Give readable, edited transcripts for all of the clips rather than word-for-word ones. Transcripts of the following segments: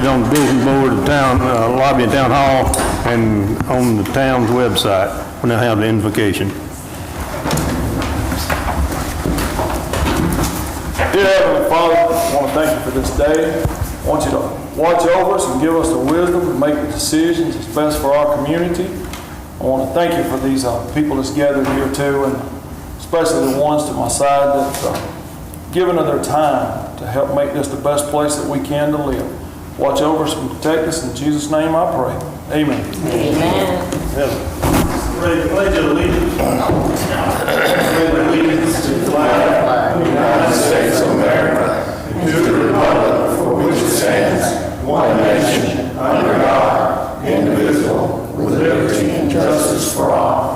on the bulletin board of town, lobby of town hall, and on the town's website when they have the invocation. Dear Heavenly Father, I want to thank you for this day. I want you to watch over us and give us the wisdom to make the decisions that's best for our community. I want to thank you for these people that's gathered here too, and especially the ones to my side that given of their time to help make this the best place that we can to live. Watch over us and protect us. In Jesus' name I pray. Amen. Amen. Ready to pledge allegiance. Pledge allegiance to the flag of the United States of America and to the republic for which it stands, one nation, under God, indivisible, with liberty and justice for all.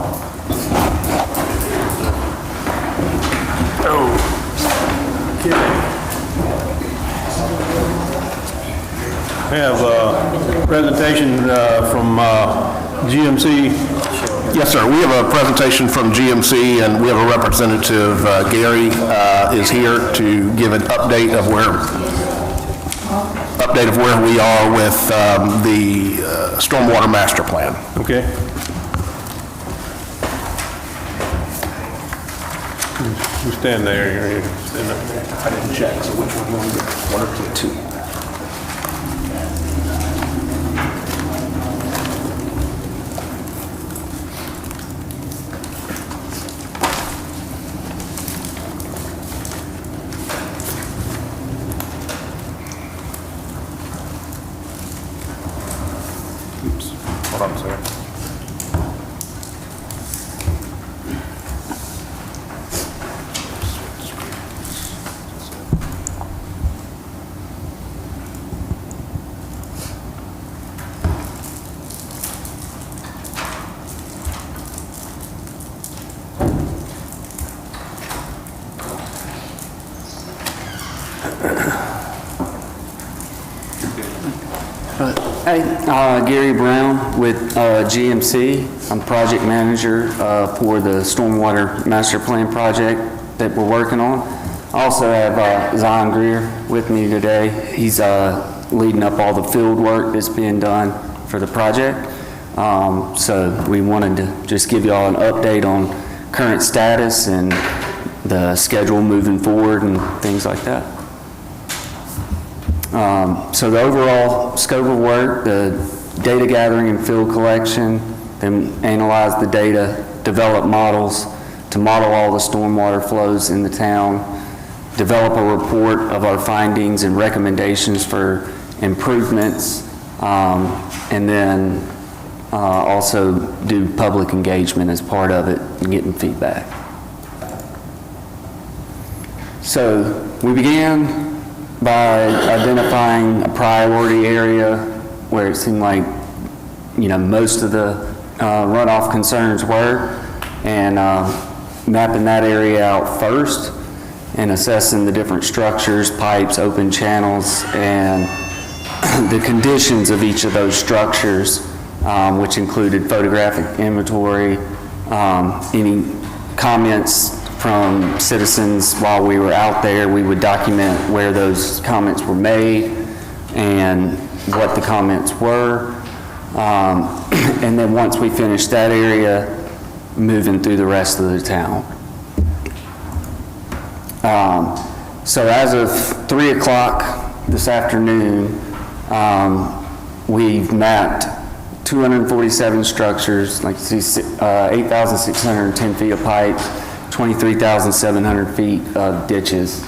We have a presentation from GMC. Yes, sir. We have a presentation from GMC, and we have a representative, Gary, is here to give an update of where we are with the Stormwater Master Plan. Okay. You stand there. You stand up there. I didn't check, so which one do you want to get? One or two? Oops, hold on a second. Hi, Gary Brown with GMC. I'm project manager for the Stormwater Master Plan project that we're working on. I also have Zion Greer with me today. He's leading up all the field work that's being done for the project. So we wanted to just give you all an update on current status and the schedule moving forward and things like that. So the overall scope of work, the data gathering and field collection, then analyze the data, develop models to model all the stormwater flows in the town, develop a report of our findings and recommendations for improvements, and then also do public engagement as part of it and getting feedback. So we began by identifying a priority area where it seemed like, most of the runoff concerns were, and mapping that area out first and assessing the different structures, pipes, open channels, and the conditions of each of those structures, which included photographic inventory, any comments from citizens while we were out there. We would document where those comments were made and what the comments were. And then once we finished that area, moving through the rest of the town. So as of 3 o'clock this afternoon, we've mapped 247 structures, like you see, 8,610 feet of pipe, 23,700 feet of ditches.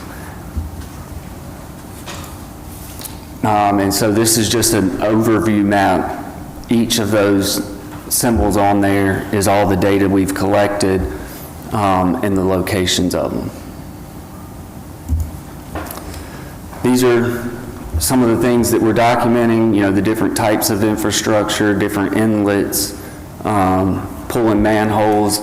And so this is just an overview map. Each of those symbols on there is all the data we've collected and the locations of them. These are some of the things that we're documenting, the different types of infrastructure, different inlets, pulling manholes,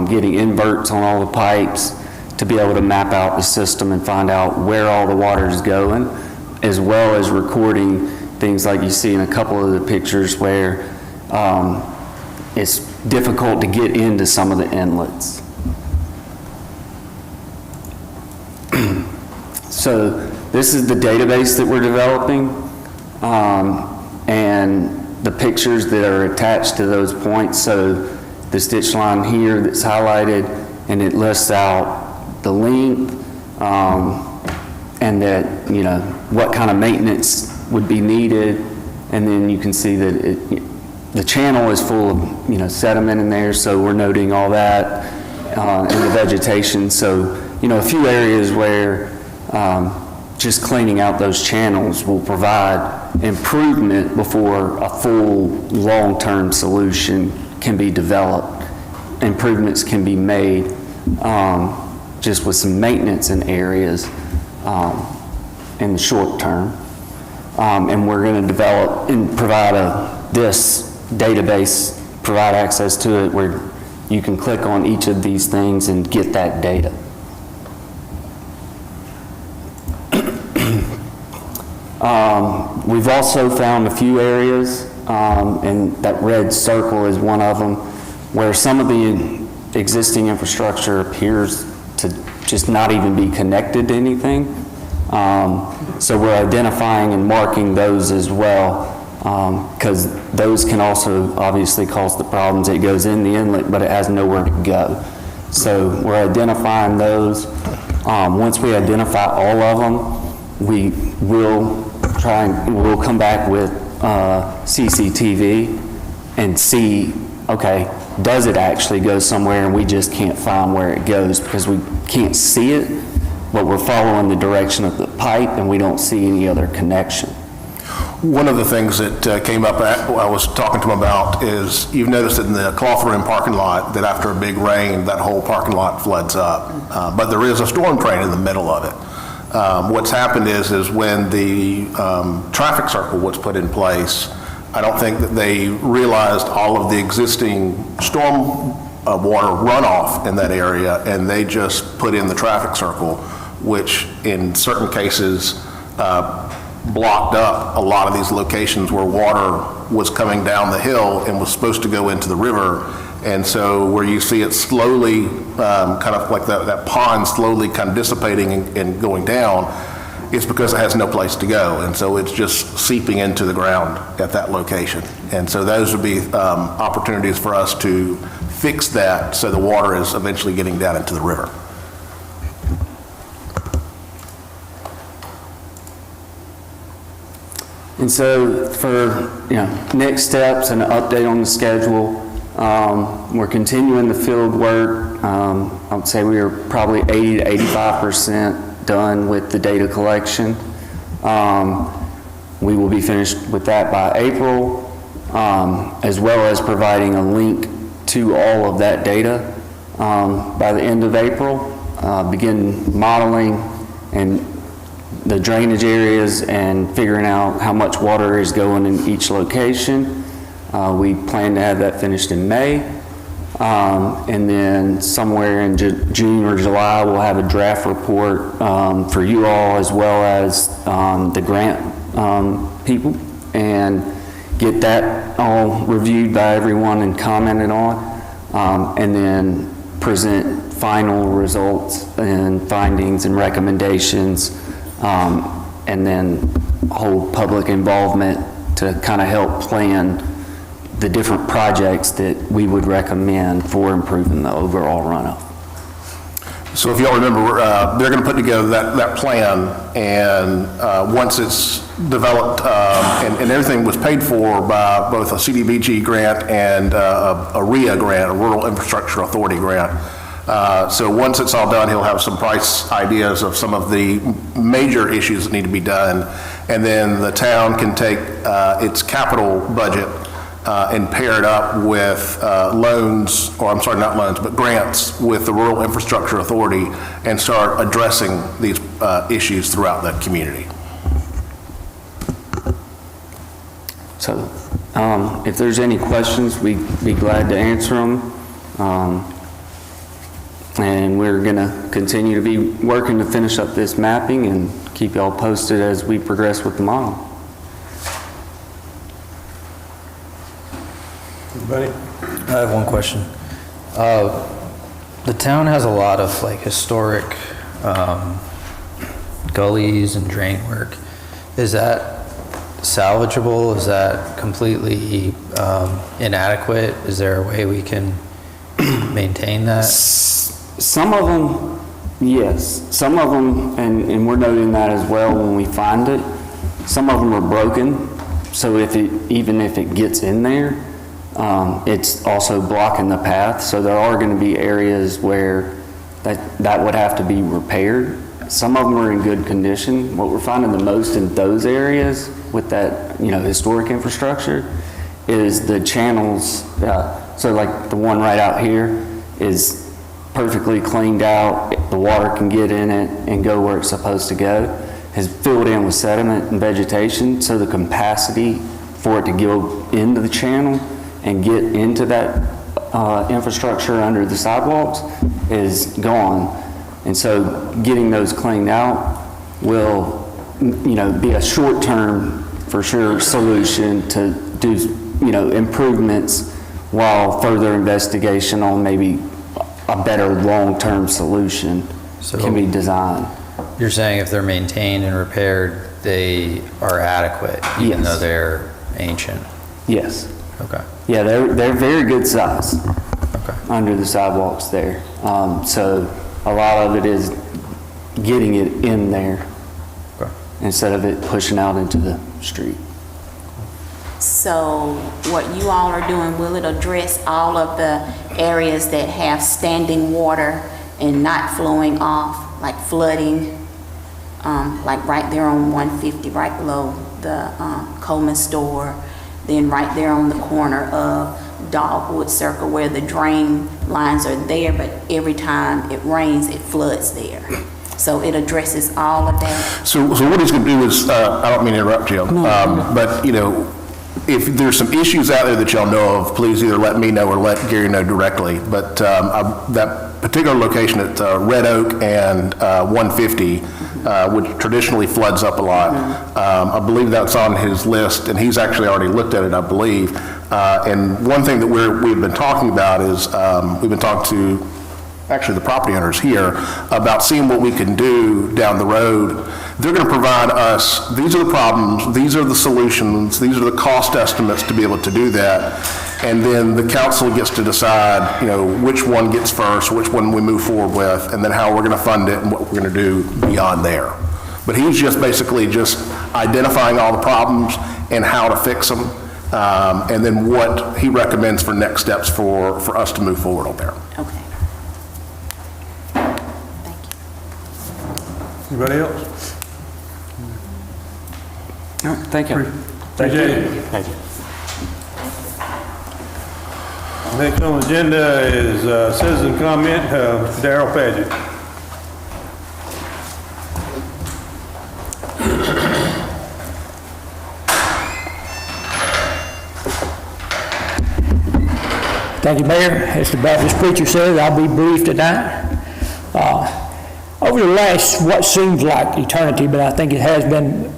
getting inverts on all the pipes to be able to map out the system and find out where all the water is going, as well as recording things like you see in a couple of the pictures where it's difficult to get into some of the inlets. So this is the database that we're developing. and the pictures that are attached to those points. So the stitch line here that's highlighted, and it lists out the length, and that, what kind of maintenance would be needed. And then you can see that the channel is full of, sediment in there, so we're noting all that in the vegetation. So, a few areas where just cleaning out those channels will provide improvement before a full long-term solution can be developed. Improvements can be made just with some maintenance in areas in the short term. And we're going to develop and provide this database, provide access to it where you can click on each of these things and get that data. We've also found a few areas, and that red circle is one of them, where some of the existing infrastructure appears to just not even be connected to anything. So we're identifying and marking those as well, because those can also obviously cause the problems. It goes in the inlet, but it has nowhere to go. So we're identifying those. Once we identify all of them, we will we'll come back with CCTV and see, okay, does it actually go somewhere and we just can't find where it goes because we can't see it, but we're following the direction of the pipe and we don't see any other connection. One of the things that came up, I was talking to him about, is you've noticed in the cloth room parking lot that after a big rain, that whole parking lot floods up. But there is a storm drain in the middle of it. What's happened is when the traffic circle was put in place, I don't think that they realized all of the existing storm water runoff in that area, and they just put in the traffic circle, which in certain cases blocked up a lot of these locations where water was coming down the hill and was supposed to go into the river. And so where you see it slowly, kind of like that pond slowly kind of dissipating and going down, it's because it has no place to go. And so it's just seeping into the ground at that location. And so those would be opportunities for us to fix that so the water is eventually getting down into the river. And so for next steps and an update on the schedule, we're continuing the field work. I would say we are probably 80 to 85% done with the data collection. We will be finished with that by April, as well as providing a link to all of that data by the end of April. Begin modeling and the drainage areas and figuring out how much water is going in each location. We plan to have that finished in May. And then somewhere in June or July, we'll have a draft report for you all as well as the grant people, and get that all reviewed by everyone and commented on, and then present final results and findings and recommendations, and then hold public involvement to kind of help plan the different projects that we would recommend for improving the overall runoff. So if y'all remember, they're going to put together that plan, and once it's developed, and everything was paid for by both a CDBG grant and a RIA grant, a Rural Infrastructure Authority grant. So once it's all done, he'll have some price ideas of some of the major issues that need to be done, and then the town can take its capital budget and pair it up with loans, or I'm sorry, not loans, but grants with the Rural Infrastructure Authority, and start addressing these issues throughout the community. So if there's any questions, we'd be glad to answer them. And we're going to continue to be working to finish up this mapping and keep y'all posted as we progress with the model. Everybody? I have one question. The town has a lot of historic gullies and drain work. Is that salvageable? Is that completely inadequate? Is there a way we can maintain that? Some of them, yes. Some of them, and we're noting that as well when we find it, some of them are broken. So even if it gets in there, it's also blocking the path. So there are going to be areas where that would have to be repaired. Some of them are in good condition. What we're finding the most in those areas with that, historic infrastructure is the channels. So like the one right out here is perfectly cleaned out. The water can get in it and go where it's supposed to go. Has filled in with sediment and vegetation, so the capacity for it to go into the channel and get into that infrastructure under the sidewalks is gone. And so getting those cleaned out will, be a short-term, for sure, solution to do, improvements while further investigation on maybe a better long-term solution can be designed. You're saying if they're maintained and repaired, they are adequate, even Yes. though they're ancient? Yes. Okay. Yeah, they're very good size Okay. under the sidewalks there. So a lot of it is getting it in there Okay. instead of it pushing out into the street. So what you all are doing, will it address all of the areas that have standing water and not flowing off, like flooding? Like right there on 150, right below the Coleman store, then right there on the corner of Dogwood Circle where the drain lines are there, but every time it rains, it floods there. So it addresses all of that. So what he's going to do is, I don't mean to interrupt you, but, if there's some issues out there that y'all know of, please either let me know or let Gary know directly. But that particular location at Red Oak and 150, which traditionally floods up a lot, I believe that's on his list, and he's actually already looked at it, I believe. And one thing that we've been talking about is, we've been talking to actually the property owners here about seeing what we can do down the road. They're going to provide us, these are the problems, these are the solutions, these are the cost estimates to be able to do that. And then the council gets to decide, which one gets first, which one we move forward with, and then how we're going to fund it and what we're going to do beyond there. But he's just basically just identifying all the problems and how to fix them, and then what he recommends for next steps for us to move forward on there. Okay. Thank you. Anybody else? All right, thank you. Appreciate it. Thank you. Next on the agenda is citizen comment, Darrell Paget. Thank you, Mayor. As the Baptist preacher says, I'll be brief tonight. Over the last, what seems like eternity, but I think it has been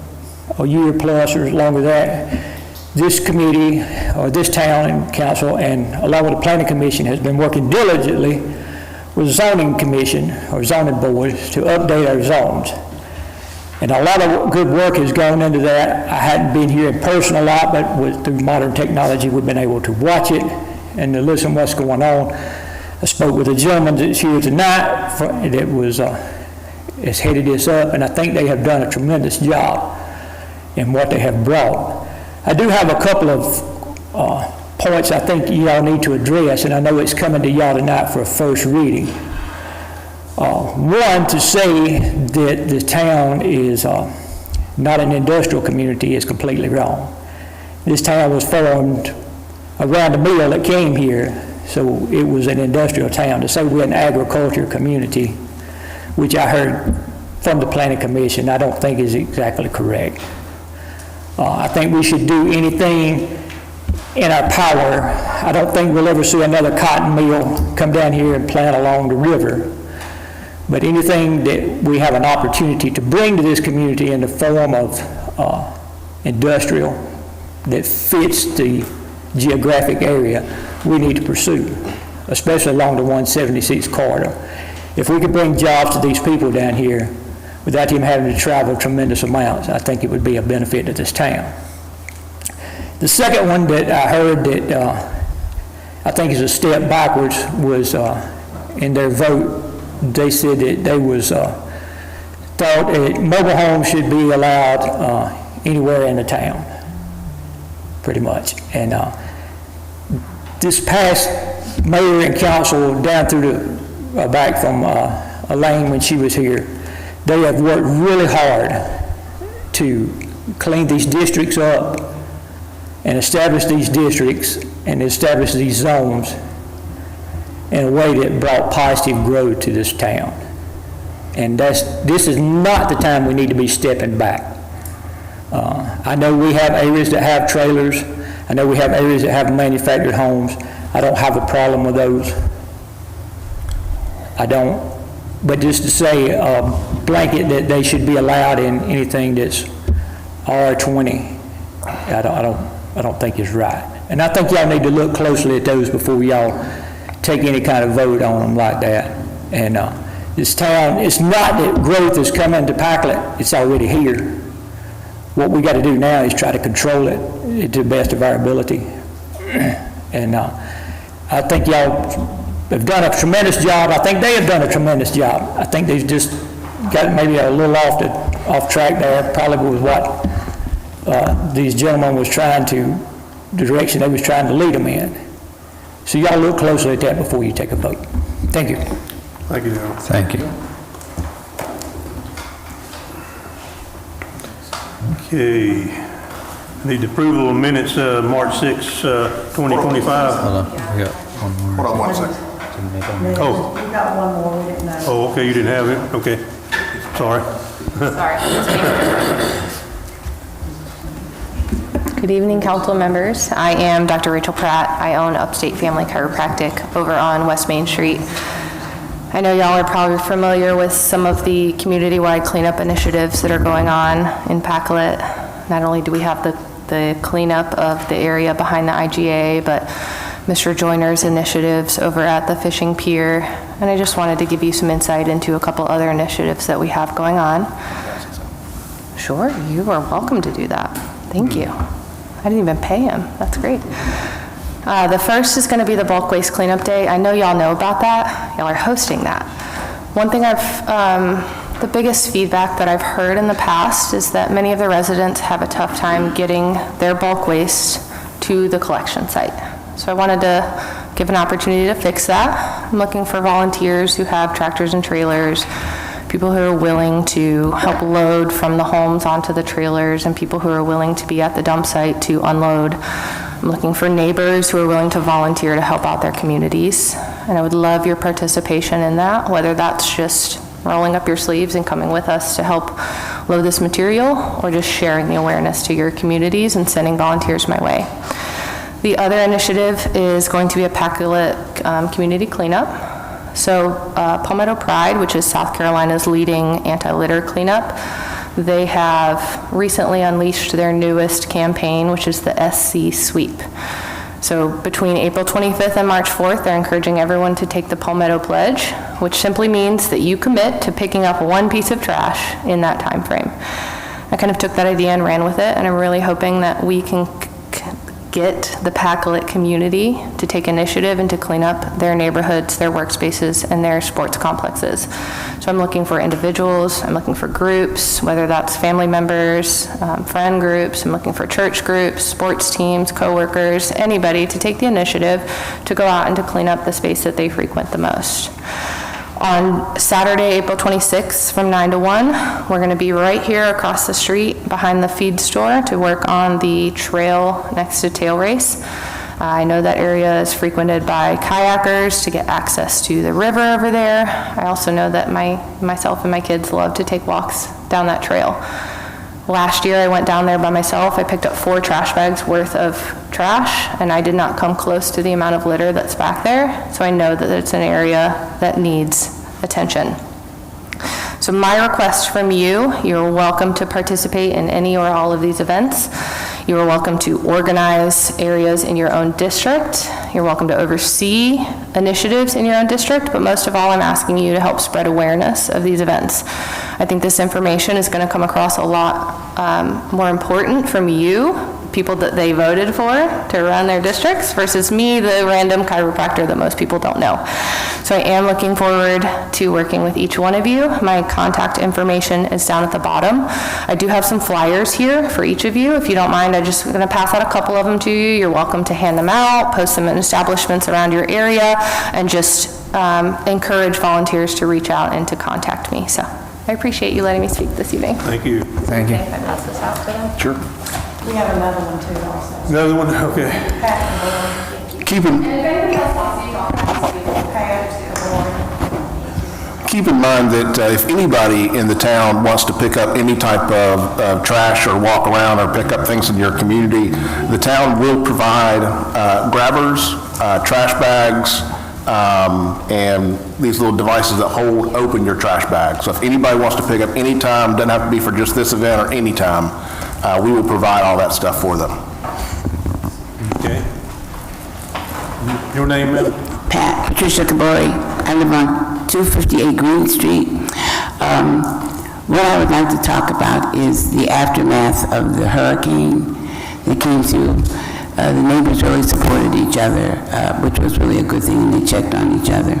a year plus or longer than that, this committee, or this town and council, and along with the planning commission, has been working diligently with the zoning commission, or zoning boards, to update our zones. And a lot of good work has gone into that. I hadn't been here in person a lot, but through modern technology, we've been able to watch it and to listen to what's going on. I spoke with a gentleman that's here tonight that has headed this up, and I think they have done a tremendous job in what they have brought. I do have a couple of points I think y'all need to address, and I know it's coming to y'all tonight for a first reading. One, to say that the town is not an industrial community is completely wrong. This town was formed around the mill that came here, so it was an industrial town. To say we're an agriculture community, which I heard from the Planning Commission, I don't think is exactly correct. I think we should do anything in our power. I don't think we'll ever see another cotton mill come down here and plant along the river. But anything that we have an opportunity to bring to this community in the form of industrial that fits the geographic area, we need to pursue, especially along the 176 corridor. If we could bring jobs to these people down here without them having to travel tremendous amounts, I think it would be a benefit to this town. The second one that I heard that I think is a step backwards was in their vote, they said that they was thought that mobile homes should be allowed anywhere in the town, pretty much. And this past mayor and council down through the back from Elaine when she was here, they have worked really hard to clean these districts up and establish these districts and establish these zones in a way that brought positive growth to this town. And this is not the time we need to be stepping back. I know we have areas that have trailers. I know we have areas that have manufactured homes. I don't have a problem with those. I don't. But just to say a blanket that they should be allowed in anything that's R20, I don't think is right. And I think y'all need to look closely at those before y'all take any kind of vote on them like that. And this town, it's not that growth is coming to Packlet, it's already here. What we got to do now is try to control it to the best of our ability. And I think y'all have done a tremendous job. I think they have done a tremendous job. I think they've just got maybe a little off track there, probably with what these gentlemen was trying to, the direction they was trying to lead them in. So y'all look closely at that before you take a vote. Thank you. Thank you, Darrell. Thank you. Okay. Need approval of minutes, March 6, 2025. Hold on, we got one more. Hold on one second. Didn't make one more. Oh, We got one more, we didn't know. oh, okay, you didn't have it? Okay. Sorry. Sorry. Good evening, council members. I am Dr. Rachel Pratt. I own Upstate Family Chiropractic over on West Main Street. I know y'all are probably familiar with some of the community-wide cleanup initiatives that are going on in Packlet. Not only do we have the cleanup of the area behind the IGA, but Mr. Joyner's initiatives over at the fishing pier. And I just wanted to give you some insight into a couple other initiatives that we have going on. Sure, you are welcome to do that. Thank you. I didn't even pay him. That's great. The first is going to be the bulk waste cleanup day. I know y'all know about that. Y'all are hosting that. One thing the biggest feedback that I've heard in the past is that many of the residents have a tough time getting their bulk waste to the collection site. So I wanted to give an opportunity to fix that. I'm looking for volunteers who have tractors and trailers, people who are willing to help load from the homes onto the trailers, and people who are willing to be at the dump site to unload. I'm looking for neighbors who are willing to volunteer to help out their communities. And I would love your participation in that, whether that's just rolling up your sleeves and coming with us to help load this material, or just sharing the awareness to your communities and sending volunteers my way. The other initiative is going to be a Packlet community cleanup. So Palmetto Pride, which is South Carolina's leading anti-litter cleanup, they have recently unleashed their newest campaign, which is the SC Sweep. So between April 25th and March 4th, they're encouraging everyone to take the Palmetto Pledge, which simply means that you commit to picking up one piece of trash in that time frame. I kind of took that idea and ran with it, and I'm really hoping that we can get the Packlet community to take initiative and to clean up their neighborhoods, their workspaces, and their sports complexes. So I'm looking for individuals, I'm looking for groups, whether that's family members, friend groups, I'm looking for church groups, sports teams, coworkers, anybody to take the initiative to go out and to clean up the space that they frequent the most. On Saturday, April 26th from 9 to 1, we're going to be right here across the street behind the feed store to work on the trail next to Tail Race. I know that area is frequented by kayakers to get access to the river over there. I also know that myself and my kids love to take walks down that trail. Last year I went down there by myself. I picked up 4 trash bags worth of trash, and I did not come close to the amount of litter that's back there. So I know that it's an area that needs attention. So my request from you, you're welcome to participate in any or all of these events. You are welcome to organize areas in your own district. You're welcome to oversee initiatives in your own district, but most of all, I'm asking you to help spread awareness of these events. I think this information is going to come across a lot more important from you people that they voted for to run their districts versus me, the random chiropractor that most people don't know. So I am looking forward to working with each one of you. My contact information is down at the bottom. I do have some flyers here for each of you. If you don't mind, I'm just going to pass out a couple of them to you. You're welcome to hand them out, post them in establishments around your area, and just encourage volunteers to reach out and to contact me. So I appreciate you letting me speak this evening. Thank you. Thank you. Okay, if I pass this out to them. Sure. We have another one too also. Another one, okay. Keep in, And if anybody else wants to, you don't have to speak. Okay, I just do the board. keep in mind that if anybody in the town wants to pick up any type of trash or walk around or pick up things in your community, the town will provide grabbers, trash bags, and these little devices that hold open your trash bag. So if anybody wants to pick up any time, doesn't have to be for just this event or any time, we will provide all that stuff for them. Okay. Your name, ma'am? Pat, Patricia Kabori. I live on 258 Green Street. What I would like to talk about is the aftermath of the hurricane that came through. The neighbors really supported each other, which was really a good thing, and they checked on each other.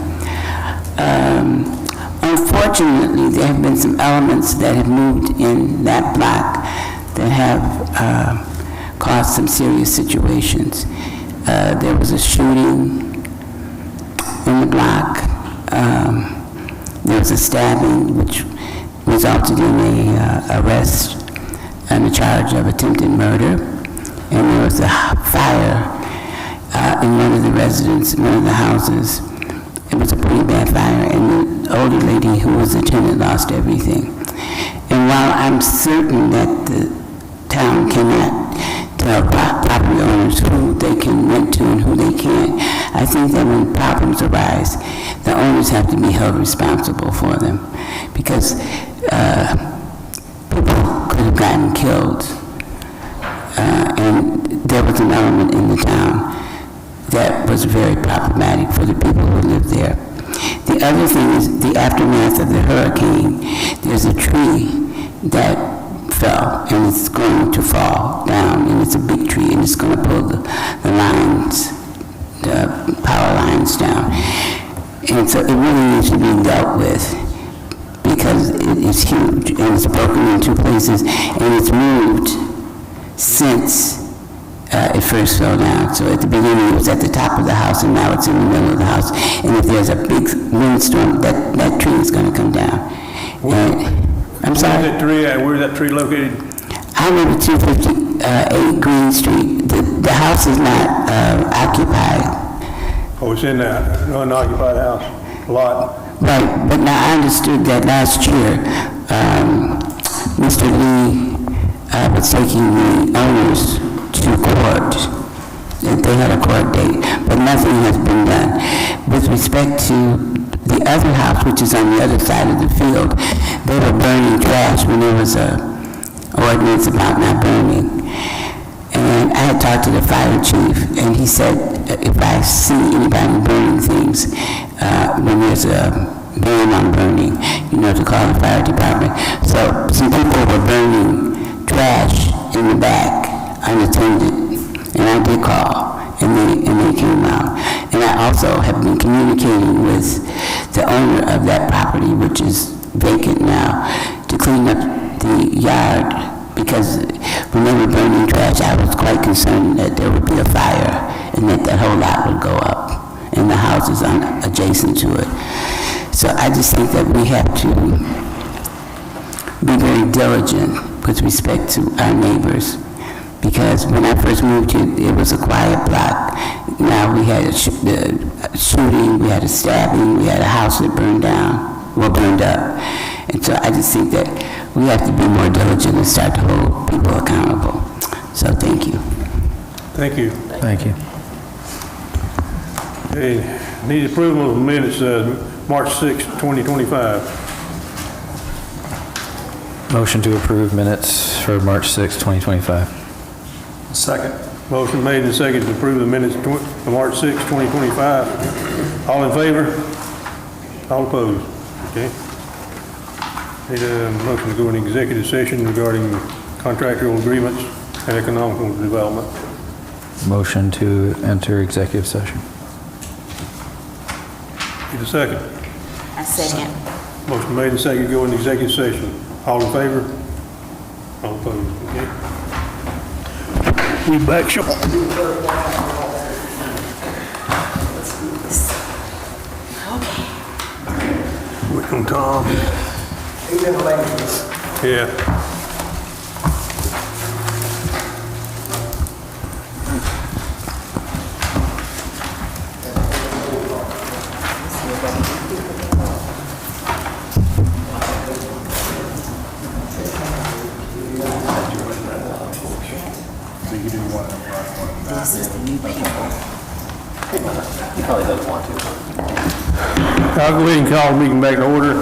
Unfortunately, there have been some elements that have moved in that block that have caused some serious situations. There was a shooting in the block. There was a stabbing, which resulted in a arrest and a charge of attempted murder. And there was a fire in one of the residents, in one of the houses. It was a pretty bad fire, and the older lady who was the tenant lost everything. And while I'm certain that the town cannot tell property owners who they can rent to and who they can't, I think that when problems arise, the owners have to be held responsible for them, because people could have gotten killed. And there was an element in the town that was very problematic for the people who lived there. The other thing is the aftermath of the hurricane. There's a tree that fell, and it's going to fall down, and it's a big tree, and it's going to pull the lines, the power lines down. And so it really needs to be dealt with, because it's huge, and it's broken in two places, and it's moved since it first fell down. So at the beginning, it was at the top of the house, and now it's in the middle of the house. And if there's a big windstorm, that tree is going to come down. I'm sorry? Where's that tree at? Where's that tree located? I live at 258 Green Street. The house is not occupied. Oh, it's in that unoccupied house lot. Right, but now I understood that last year, Mr. Lee was taking the owners to court. They had a court date, but nothing has been done. With respect to the other house, which is on the other side of the field, they were burning trash when there was a ordinance about not burning. And I had talked to the fire chief, and he said, if I see anybody burning things, when there's a ban on burning, to call the fire department. So some people were burning trash in the back, unattended, and I did call, and they came out. And I also have been communicating with the owner of that property, which is vacant now, to clean up the yard, because when they were burning trash, I was quite concerned that there would be a fire and that whole lot would go up, and the houses adjacent to it. So I just think that we have to be very diligent with respect to our neighbors, because when I first moved here, it was a quiet block. Now we had a shooting, we had a stabbing, we had a house that burned up. And so I just think that we have to be more diligent and start to hold people accountable. So thank you. Thank you. Thank you. Okay, need approval of minutes, March 6, 2025. Motion to approve minutes for March 6, 2025. Second. Motion made and seconded to approve the minutes of March 6, 2025. All in favor? All opposed? Okay. Need a motion to go into executive session regarding contractual agreements. and Economical Development. Motion to enter executive session. Need a second? I second. Motion made and seconded, go into executive session. All in favor? All opposed? Okay. We back, Sean. Wait on Tom. Yeah. I'll go ahead and call the meeting back to order.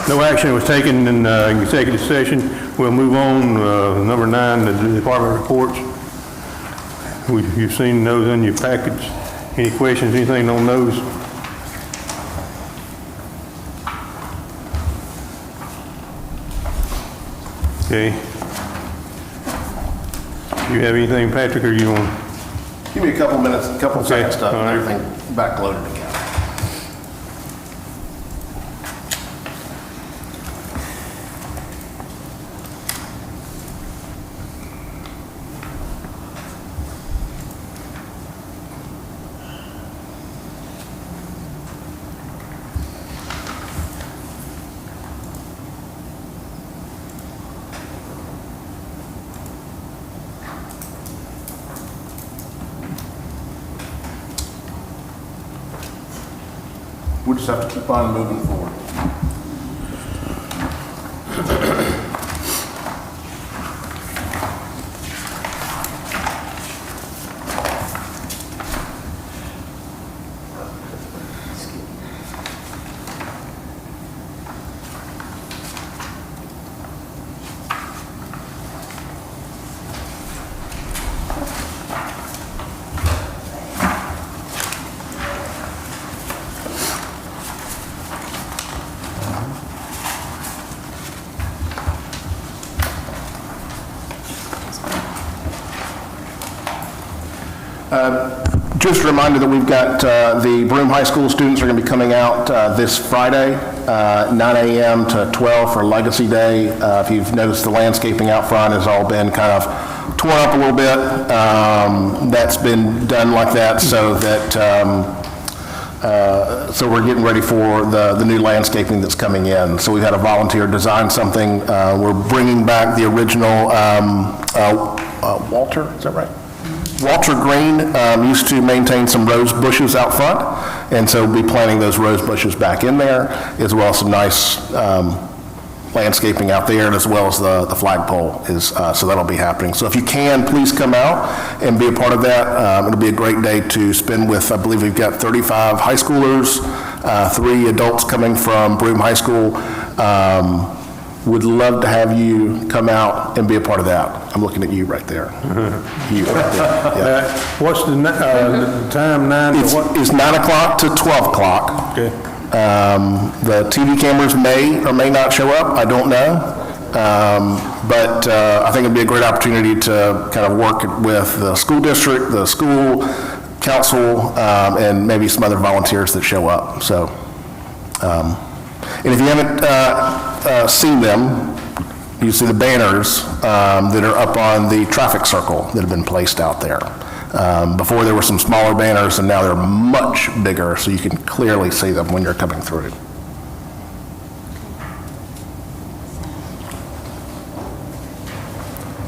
No action was taken in executive session. We'll move on, number 9, the department reports. You've seen those in your package. Any questions, anything on those? Okay. You have anything, Patrick, or you want? Give me a couple minutes, a couple Okay, seconds to all right. everything backloaded again. We just have to keep on moving forward. Just a reminder that we've got the Broome High School students are going to be coming out this Friday, 9 a.m. to 12 for Legacy Day. If you've noticed, the landscaping out front has all been kind of torn up a little bit. That's been done like that so that so we're getting ready for the new landscaping that's coming in. So we've had a volunteer design something. We're bringing back the original Walter, is that right? Walter Green used to maintain some rose bushes out front, and so we'll be planting those rose bushes back in there, as well as some nice landscaping out there, and as well as the flagpole is, so that'll be happening. So if you can, please come out and be a part of that. It'll be a great day to spend with, I believe we've got 35 high schoolers, 3 adults coming from Broome High School. Would love to have you come out and be a part of that. I'm looking at you right there. You right there. Yeah. What's the time, 9 to what? It's 9 o'clock to 12 o'clock. Okay. The TV cameras may or may not show up, I don't know. But I think it'd be a great opportunity to kind of work with the school district, the school council, and maybe some other volunteers that show up. So, and if you haven't seen them, you see the banners that are up on the traffic circle that have been placed out there. Before there were some smaller banners, and now they're much bigger, so you can clearly see them when you're coming through.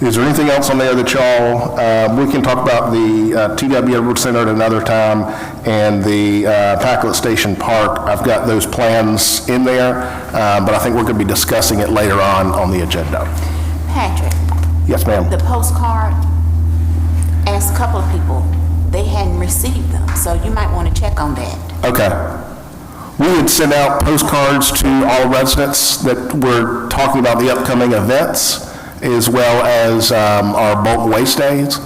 Is there anything else on there that y'all, we can talk about the TW Edwards Center at another time, and the Packlet Station Park. I've got those plans in there, but I think we're going to be discussing it later on the agenda. Patrick, Yes, ma'am. the postcard, asked a couple of people, they hadn't received them, so you might want to check on that. Okay. We would send out postcards to all residents that we're talking about the upcoming events, as well as our bulk waste days.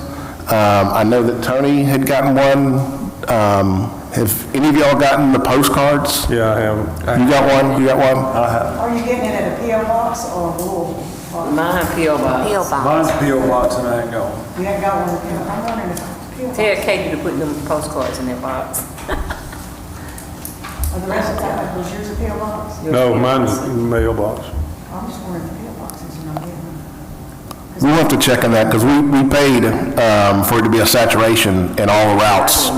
I know that Tony had gotten one. Have any of y'all gotten the postcards? Yeah, I have. You got one? You got one? Are you getting it at a P.O. box or a rural? Mine P.O. Box. P.O. box. Mine's P.O. Box and I ain't got one. You ain't got one? I'm wondering if tell Katie to put them postcards in that box. Are the rest of that, was yours a P.O. box? No, mine's in the mailbox. I'm just wondering if the P.O. boxes are not getting them. We'll have to check on that, because we paid for it to be a saturation in all the routes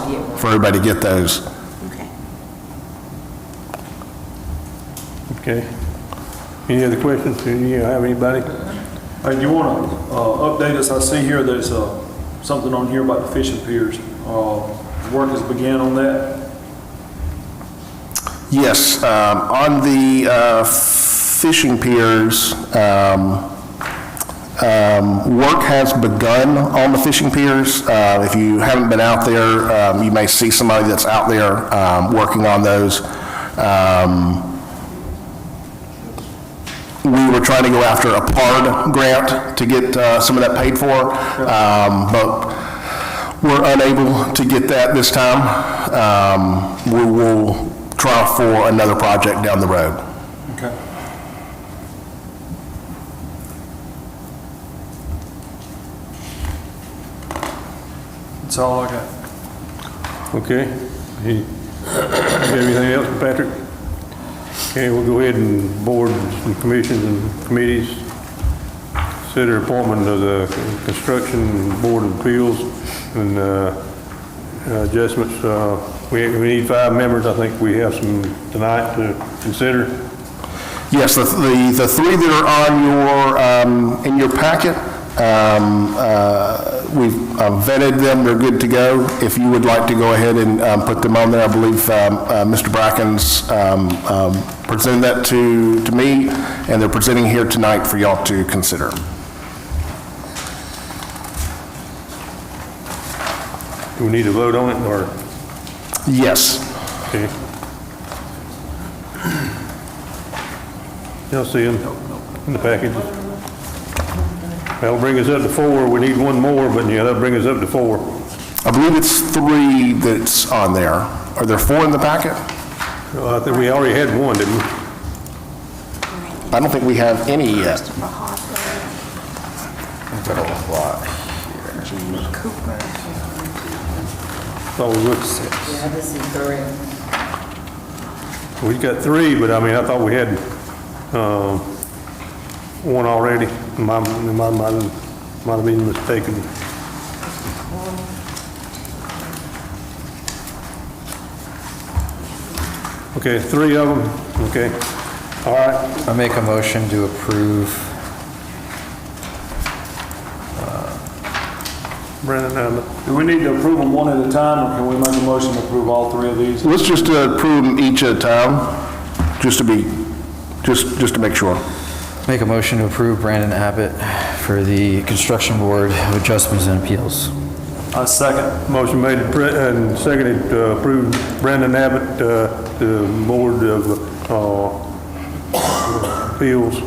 for everybody to get those. Okay. Okay. Any other questions? Do you have anybody? Hey, you want to update us? I see here there's something on here about the fishing piers. Work has began on that. Yes, on the fishing piers, work has begun on the fishing piers. If you haven't been out there, you may see somebody that's out there working on those. We were trying to go after a PARD grant to get some of that paid for, but we're unable to get that this time. We will try for another project down the road. Okay. That's all I got. Okay. You have anything else, Patrick? Okay, we'll go ahead and board and commissions and committees. Consider appointment of the Construction Board of Appeals and adjustments. We need 5 members. I think we have some tonight to consider. Yes, the 3 that are on your, in your packet, we've vetted them, they're good to go. If you would like to go ahead and put them on there, I believe Mr. Bracken's presented that to me, and they're presenting here tonight for y'all to consider. Do we need to vote on it, or? Yes. Okay. Y'all see them in the packages? That'll bring us up to 4. We need one more, but yeah, that'll bring us up to 4. I believe it's 3 that's on there. Are there 4 in the packet? I think we already had one, didn't we? I don't think we have any yet. Thought we would. Yeah, this is 3. We got 3, but I mean, I thought we had one already. Might have been mistaken. Okay, 3 of them. Okay. All right. I make a motion to approve Brandon Abbott. Do we need to approve them one at a time, or can we make a motion to approve all 3 of these? Let's just approve them each at a time, just to make sure. Make a motion to approve Brandon Abbott for the Construction Board of Adjustments and Appeals. I second. Motion made and seconded to approve Brandon Abbott, the Board of Appeals.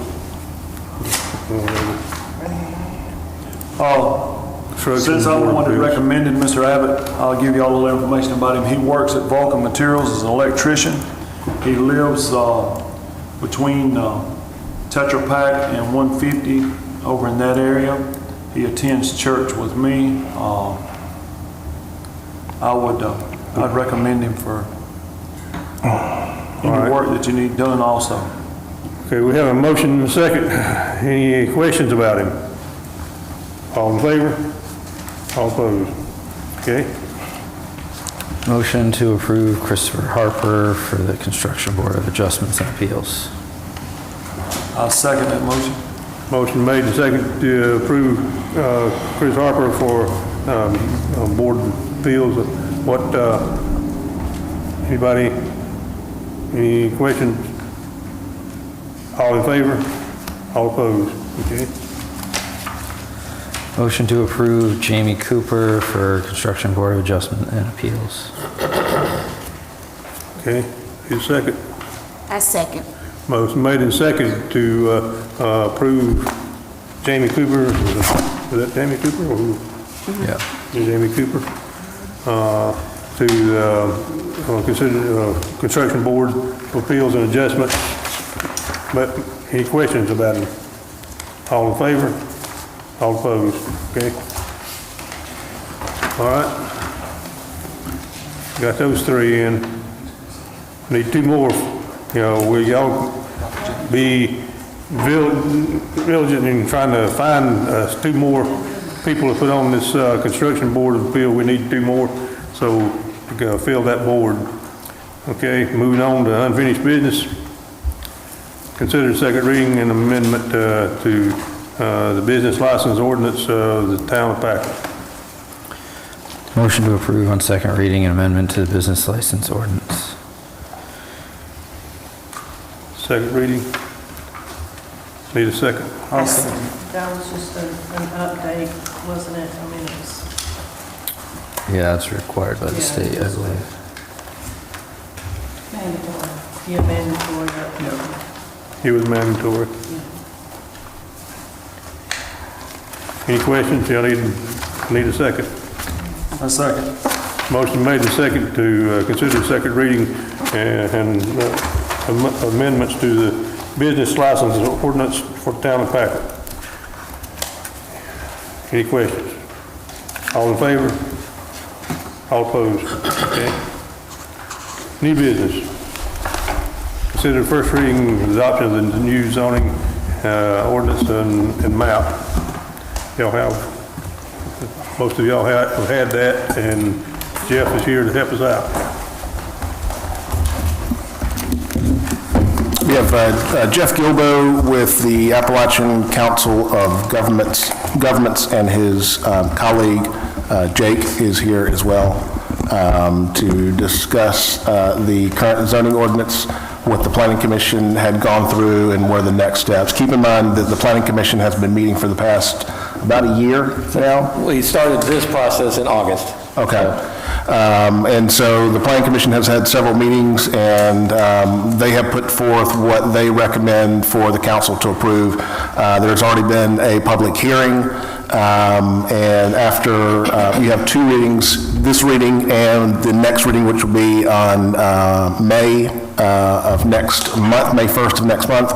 Since I'm the one that recommended Mr. Abbott, I'll give you all a little information about him. He works at Vulcan Materials as an electrician. He lives between Tetra Pak and 150 over in that area. He attends church with me. I'd recommend him for any work that you need done also. Okay, we have a motion and a second. Any questions about him? All in favor? All opposed? Okay. Motion to approve Christopher Harper for the Construction Board of Adjustments and Appeals. I'll second that motion. Motion made and seconded to approve Chris Harper for Board of Appeals. What, anybody, any questions? All in favor? All opposed? Okay. Motion to approve Jamie Cooper for Construction Board of Adjustment and Appeals. Okay, your second. I second. Motion made and seconded to approve Jamie Cooper. Is that Jamie Cooper or who? Yeah. Jamie Cooper. To consider Construction Board of Appeals and Adjustment. But any questions about him? All in favor? All opposed? Okay. All right. Got those three in. Need two more. You know, will y'all be diligent in trying to find us two more people to put on this construction board of appeal? We need two more, so to fill that board. Okay, moving on to unfinished business. Consider second reading and amendment to the business license ordinance of the town of Packer. Motion to approve on second reading and amendment to the business license ordinance. Second reading. Need a second? I'll second. That was just an update, wasn't it? I mean, it was, Yeah, that's required by the state, I believe. mandatory. Yeah, mandatory. It was mandatory. Any questions? Y'all need a second? A second. Motion made and second to consider second reading and amendments to the business license ordinance for the town of Packer. Any questions? All in favor? All opposed? Okay. New business. Consider first reading adoption of the new zoning ordinance and map. Y'all have, most of y'all have had that, and Jeff is here to help us out. We have Jeff Gilbo with the Appalachian Council of Governments, and his colleague Jake is here as well to discuss the current zoning ordinance, what the Planning Commission had gone through, and what are the next steps. Keep in mind that the Planning Commission has been meeting for the past about a year now. We started this process in August. Okay. And so the Planning Commission has had several meetings, and they have put forth what they recommend for the council to approve. There's already been a public hearing, and after, we have two readings, this reading and the next reading, which will be on May of next month, May 1st of next month.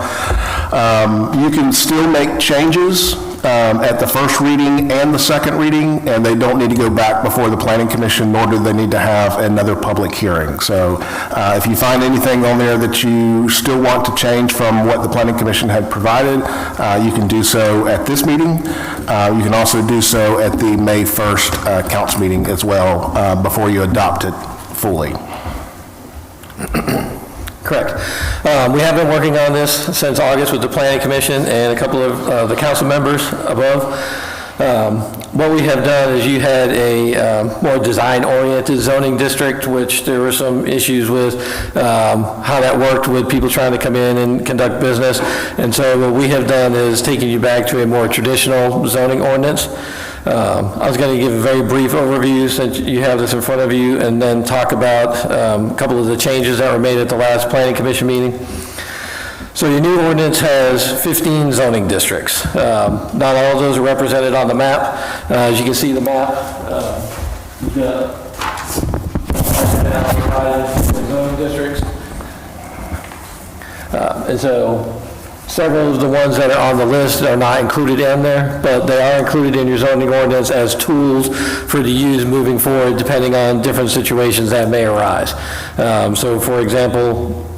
You can still make changes at the first reading and the second reading, and they don't need to go back before the Planning Commission, nor do they need to have another public hearing. So if you find anything on there that you still want to change from what the Planning Commission had provided, you can do so at this meeting. You can also do so at the May 1st council meeting as well, before you adopt it fully. Correct. We have been working on this since August with the Planning Commission and a couple of the council members above. What we have done is you had a more design-oriented zoning district, which there were some issues with how that worked with people trying to come in and conduct business. And so what we have done is taken you back to a more traditional zoning ordinance. I was going to give a very brief overview since you have this in front of you, and then talk about a couple of the changes that were made at the last Planning Commission meeting. So your new ordinance has 15 zoning districts. Not all of those are represented on the map. As you can see the map, you've got zoning districts. And so several of the ones that are on the list are not included in there, but they are included in your zoning ordinance as tools for to use moving forward, depending on different situations that may arise. So for example,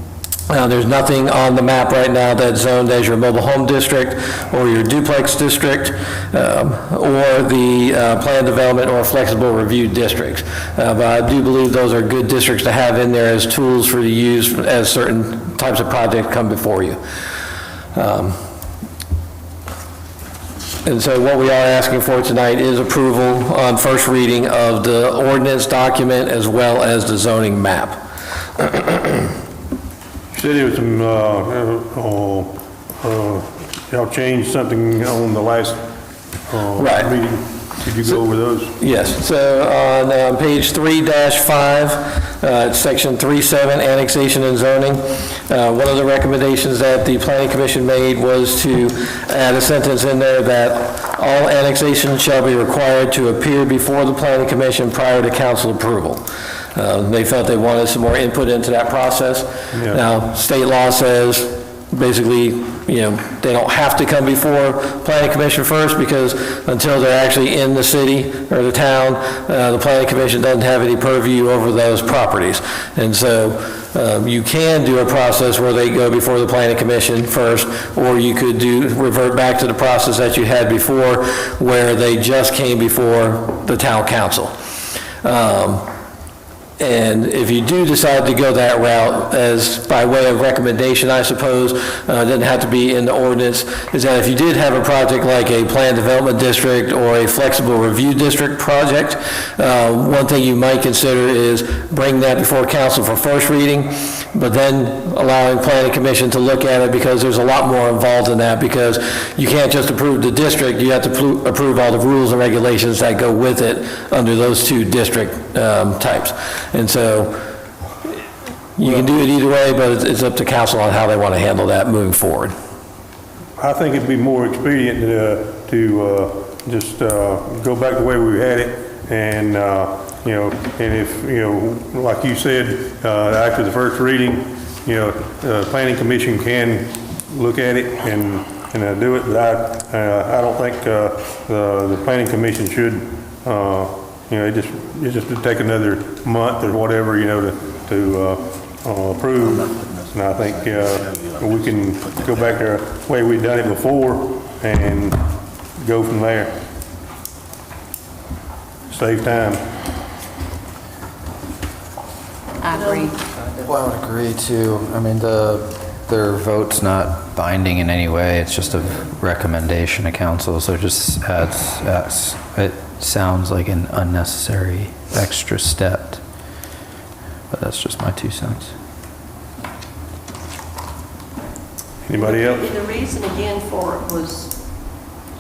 there's nothing on the map right now that's zoned as your mobile home district or your duplex district or the planned development or flexible review districts. But I do believe those are good districts to have in there as tools for to use as certain types of projects come before you. And so what we are asking for tonight is approval on first reading of the ordinance document as well as the zoning map. Said there was some, y'all changed something on the last Right. meeting. Could you go over those? Yes, so on page 3-5, it's section 3.7, annexation and zoning. One of the recommendations that the Planning Commission made was to add a sentence in there that all annexations shall be required to appear before the Planning Commission prior to council approval. They felt they wanted some more input into that process. Yeah. Now, state law says basically, they don't have to come before planning commission first, because until they're actually in the city or the town, the planning commission doesn't have any purview over those properties. And so you can do a process where they go before the planning commission first, or you could revert back to the process that you had before, where they just came before the town council. And if you do decide to go that route, as by way of recommendation, I suppose, doesn't have to be in the ordinance, is that if you did have a project like a planned development district or a flexible review district project, one thing you might consider is bring that before council for first reading, but then allowing planning commission to look at it, because there's a lot more involved in that, because you can't just approve the district, you have to approve all the rules and regulations that go with it under those two district types. And so you can do it either way, but it's up to council on how they want to handle that moving forward. I think it'd be more expedient to just go back the way we had it, and, and if, like you said, after the first reading, planning commission can look at it and do it, but I don't think the planning commission should, it just would take another month or whatever, to approve. And I think we can go back to the way we've done it before and go from there. Save time. I agree. Well, I would agree too. I mean, their vote's not binding in any way. It's just a recommendation to council, so it just adds, it sounds like an unnecessary extra step. But that's just my 2 cents. Anybody else? The reason again for it was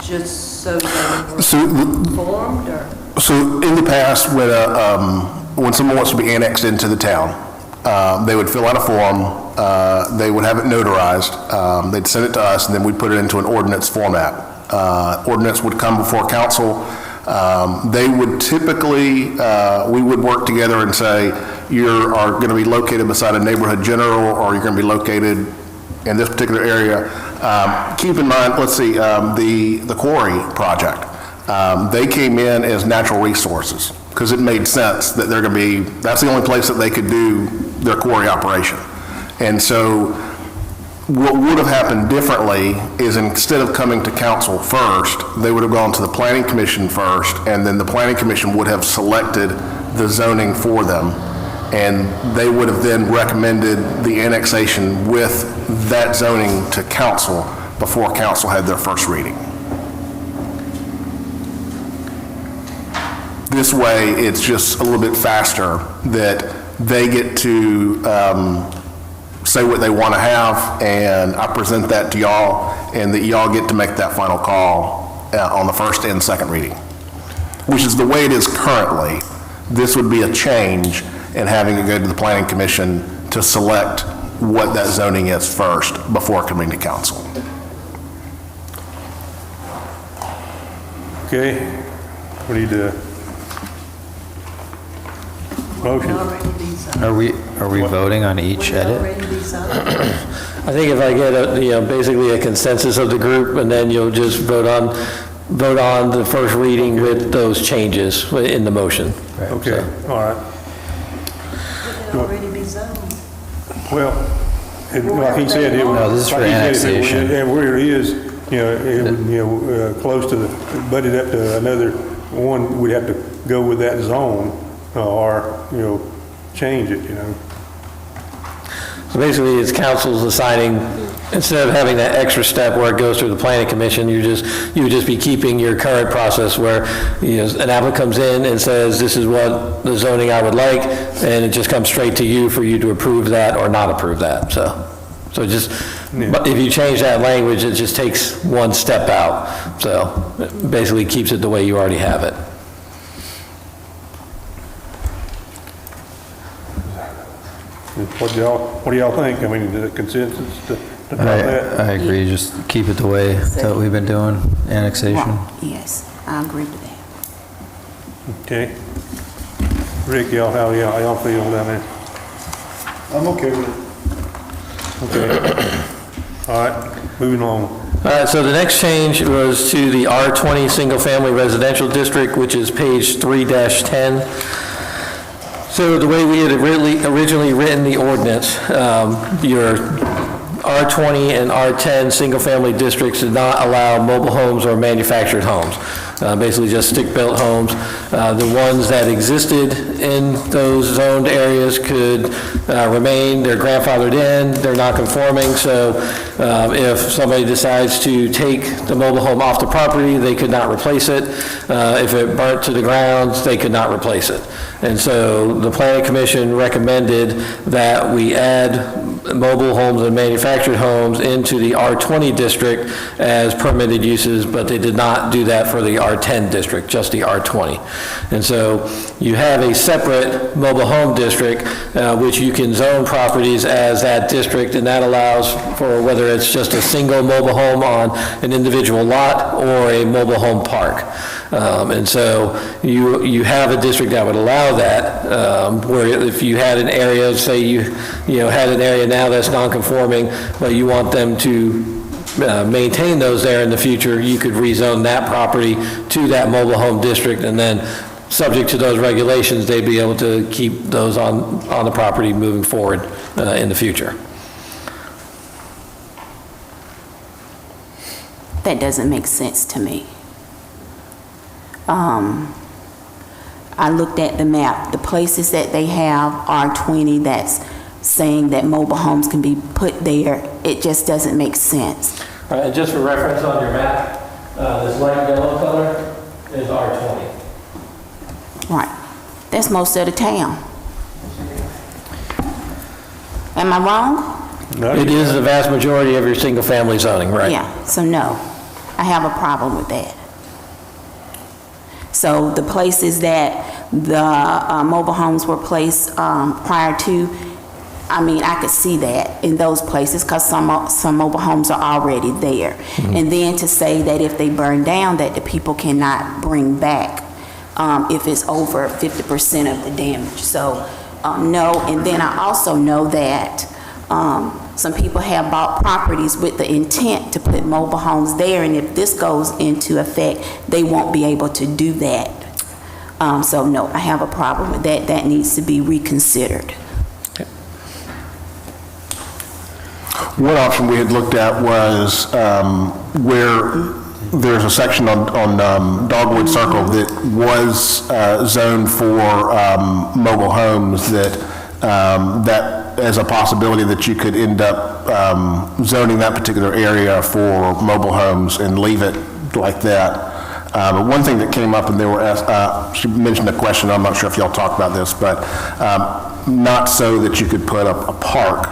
just so they were So, informed, or? So in the past, when someone wants to be annexed into the town, they would fill out a form, they would have it notarized, they'd send it to us, and then we'd put it into an ordinance format. Ordinance would come before council. They would typically, we would work together and say, you are going to be located beside a neighborhood general, or you're going to be located in this particular area. Keep in mind, let's see, the quarry project. They came in as natural resources because it made sense that they're going to be, that's the only place that they could do their quarry operation. And so what would have happened differently is instead of coming to council first, they would have gone to the planning commission first, and then the planning commission would have selected the zoning for them. And they would have then recommended the annexation with that zoning to council before council had their first reading. This way, it's just a little bit faster that they get to say what they want to have, and I present that to y'all, and that y'all get to make that final call on the first and second reading, which is the way it is currently. This would be a change in having to go to the planning commission to select what that zoning is first before coming to council. Okay, we need to motion. Are we voting on each edit? I think if I get basically a consensus of the group, and then you'll just vote on the first reading with those changes in the motion. Okay, all right. Already be zoned. Well, like he said, it was. No, this is for like he said, if it annexation. was- and where it is, it would, close to the, butted up to another one, we'd have to go with that zone, or, change it, So basically, it's council's deciding, instead of having that extra step where it goes through the planning commission, you would just be keeping your current process where, an applicant comes in and says, this is what the zoning I would like, and it just comes straight to you for you to approve that or not approve that, so just, but if you change that language, it just takes one step out, so it basically keeps it the way you already have it. What do y'all think? I mean, is it consensus to that? I agree, just keep it the way that we've been doing, annexation. Well, yes, I agree with that. Okay. Rick, how y'all feel down there? I'm okay with it. Okay. All right, moving on. All right, so the next change was to the R20 Single Family Residential District, which is page 3-10. So the way we had originally written the ordinance, your R20 and R10 single-family districts did not allow mobile homes or manufactured homes, basically just stick-built homes. The ones that existed in those zoned areas could remain, they're grandfathered in, they're not conforming, so if somebody decides to take the mobile home off the property, they could not replace it. If it burnt to the ground, they could not replace it. And so the Planning Commission recommended that we add mobile homes and manufactured homes into the R20 district as permitted uses, but they did not do that for the R10 district, just the R20. And so you have a separate mobile home district, which you can zone properties as that district, and that allows for whether it's just a single mobile home on an individual lot or a mobile home park. And so you have a district that would allow that, where if you had an area, say you had an area now that's non-conforming, but you want them to maintain those there in the future, you could rezone that property to that mobile home district, and then subject to those regulations, they'd be able to keep those on the property moving forward in the future. That doesn't make sense to me. I looked at the map. The places that they have R20 that's saying that mobile homes can be put there, it just doesn't make sense. All right, and just for reference on your map, this light yellow color is R20. Right. That's most of the town. Am I wrong? It is the vast majority of your single-family zoning, right? Yeah, so no, I have a problem with that. So the places that the mobile homes were placed prior to, I mean, I could see that in those places because some mobile homes are already there. Mm-hmm. And then to say that if they burn down, that the people cannot bring back if it's over 50% of the damage. So no, and then I also know that some people have bought properties with the intent to put mobile homes there, and if this goes into effect, they won't be able to do that. So no, I have a problem with that. That needs to be reconsidered. One option we had looked at was where there's a section on Dogwood Circle that was zoned for mobile homes, that as a possibility that you could end up zoning that particular area for mobile homes and leave it like that. But one thing that came up, and they were asked, she mentioned a question, I'm not sure if y'all talked about this, but not so that you could put up a park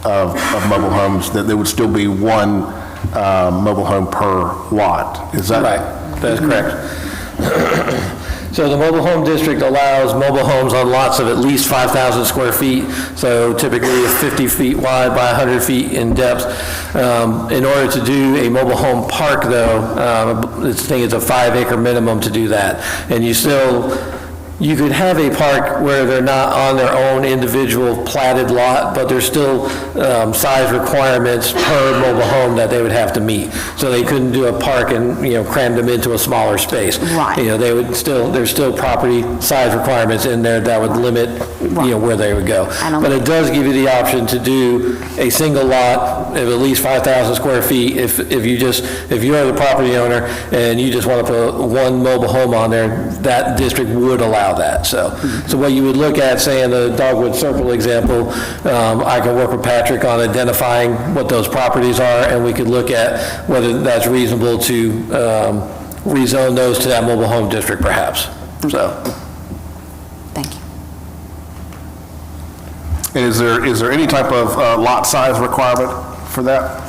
of mobile homes, that there would still be one mobile home per lot. Is that right? That is correct. So the mobile home district allows mobile homes on lots of at least 5,000 square feet, so typically 50 feet wide by 100 feet in depth. In order to do a mobile home park, though, I think it's a 5-acre minimum to do that. And you could have a park where they're not on their own individual platted lot, but there's still size requirements per mobile home that they would have to meet. So they couldn't do a park and, cram them into a smaller space. Right. There's still property size requirements in there that would limit, where they would go. But it does give you the option to do a single lot of at least 5,000 square feet if you're the property owner and you just want to put one mobile home on there, that district would allow that. So what you would look at, say in the Dogwood Circle example, I can work with Patrick on identifying what those properties are, and we could look at whether that's reasonable to rezone those to that mobile home district perhaps. So. Thank you. And is there any type of lot size requirement for that?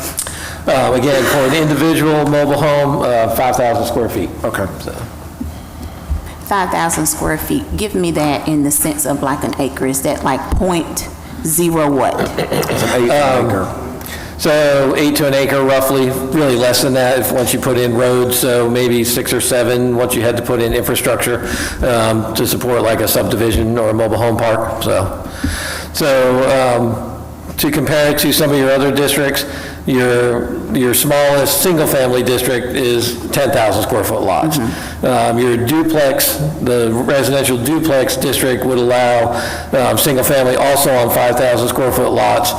Again, for an individual mobile home, 5,000 square feet. Okay. So. 5,000 square feet. Give me that in the sense of like an acre. Is that like 0.0 what? It's an 8 acre. So 8 to an acre roughly, really less than that once you put in roads, so maybe 6 or 7 once you had to put in infrastructure to support like a subdivision or a mobile home park. So to compare it to some of your other districts, your smallest single-family district is 10,000 square foot lots. Your duplex, the residential duplex district would allow single-family also on 5,000 square foot lots,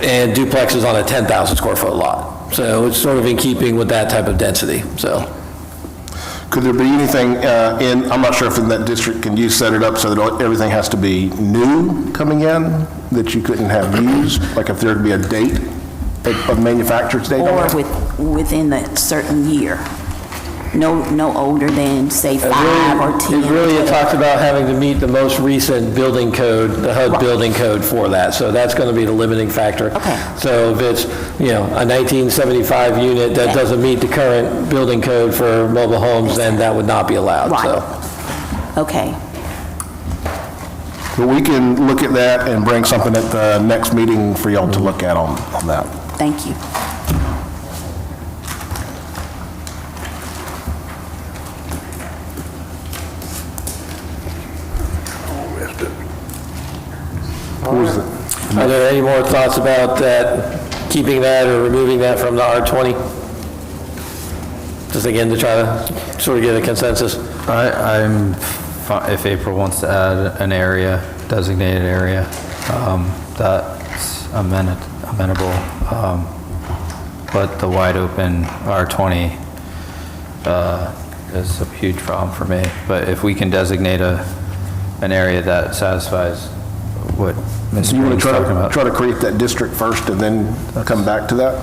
and duplexes on a 10,000 square foot lot. So it's sort of in keeping with that type of density, so. Could there be anything I'm not sure if in that district, can you set it up so that everything has to be new coming in, that you couldn't have used? Like if there'd be a date, a manufacturer's date on Or it? within a certain year. No older than, say, 5 or 10. It talks about having to meet the most recent building code, the HUD building code for that, so that's going to be the limiting factor. Okay. So if it's, a 1975 unit that doesn't meet the current building code for mobile homes, then that would not be allowed, so. Right. Okay. But we can look at that and bring something at the next meeting for y'all to look at on that. Thank you. Are there any more thoughts about that, keeping that or removing that from the R20? Just again, to try to sort of get a consensus. If April wants to add an area, designated area, that's amenable. But the wide open R20 is a huge problem for me. But if we can designate an area that satisfies what Ms. You want Green's to talking about. try to create that district first and then come back to that?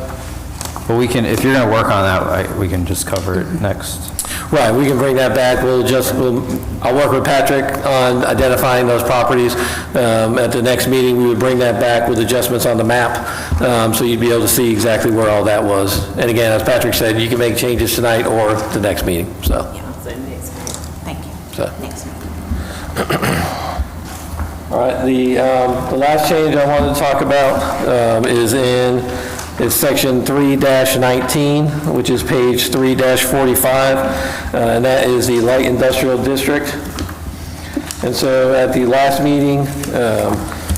Well, we can, if you're going to work on that, we can just cover it next. Right, we can bring that back. I'll work with Patrick on identifying those properties. At the next meeting, we would bring that back with adjustments on the map, so you'd be able to see exactly where all that was. And again, as Patrick said, you can make changes tonight or the next meeting, so. Yeah, so next meeting. Thank you. So. Next meeting. All right, the last change I wanted to talk about is it's section 3-19, which is page 3-45, and that is the light industrial district. And so at the last meeting,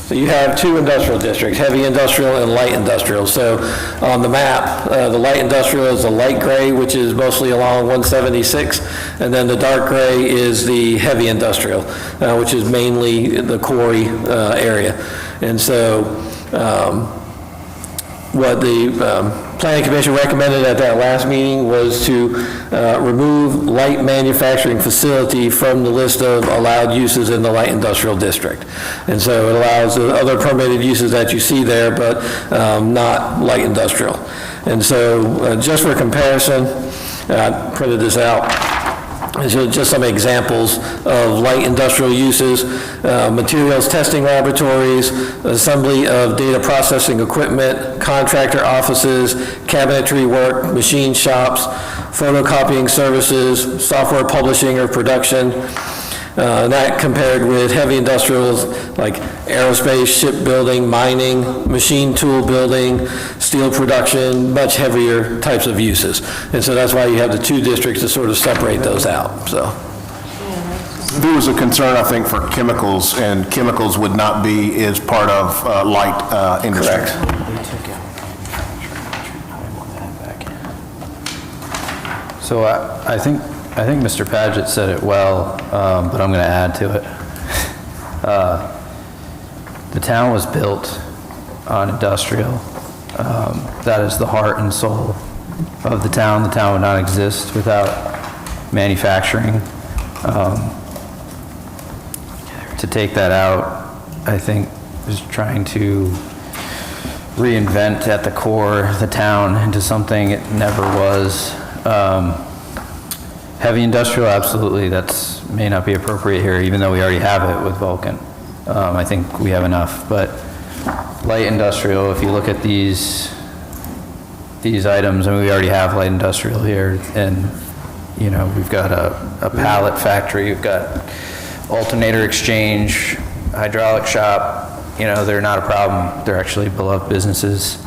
so you have two industrial districts, heavy industrial and light industrial. So on the map, the light industrial is the light gray, which is mostly along 176, and then the dark gray is the heavy industrial, which is mainly the quarry area. And so what the Planning Commission recommended at that last meeting was to remove light manufacturing facility from the list of allowed uses in the light industrial district. And so it allows the other permitted uses that you see there, but not light industrial. And so just for comparison, I printed this out. So just some examples of light industrial uses: materials testing laboratories, assembly of data processing equipment, contractor offices, cabinetry work, machine shops, photocopying services, software publishing or production. That compared with heavy industrials like aerospace, shipbuilding, mining, machine tool building, steel production, much heavier types of uses. And so that's why you have the two districts to sort of separate those out, so. There was a concern, I think, for chemicals, and chemicals would not be as part of light industry. Correct. So I think Mr. Paget said it well, but I'm going to add to it. The town was built on industrial. That is the heart and soul of the town. The town would not exist without manufacturing. To take that out, I think, is trying to reinvent at the core the town into something it never was. Heavy industrial, absolutely, that's may not be appropriate here, even though we already have it with Vulcan. I think we have enough, but light industrial, if you look at these items, and we already have light industrial here, and we've got a pallet factory, we've got alternator exchange, hydraulic shop, they're not a problem. They're actually beloved businesses.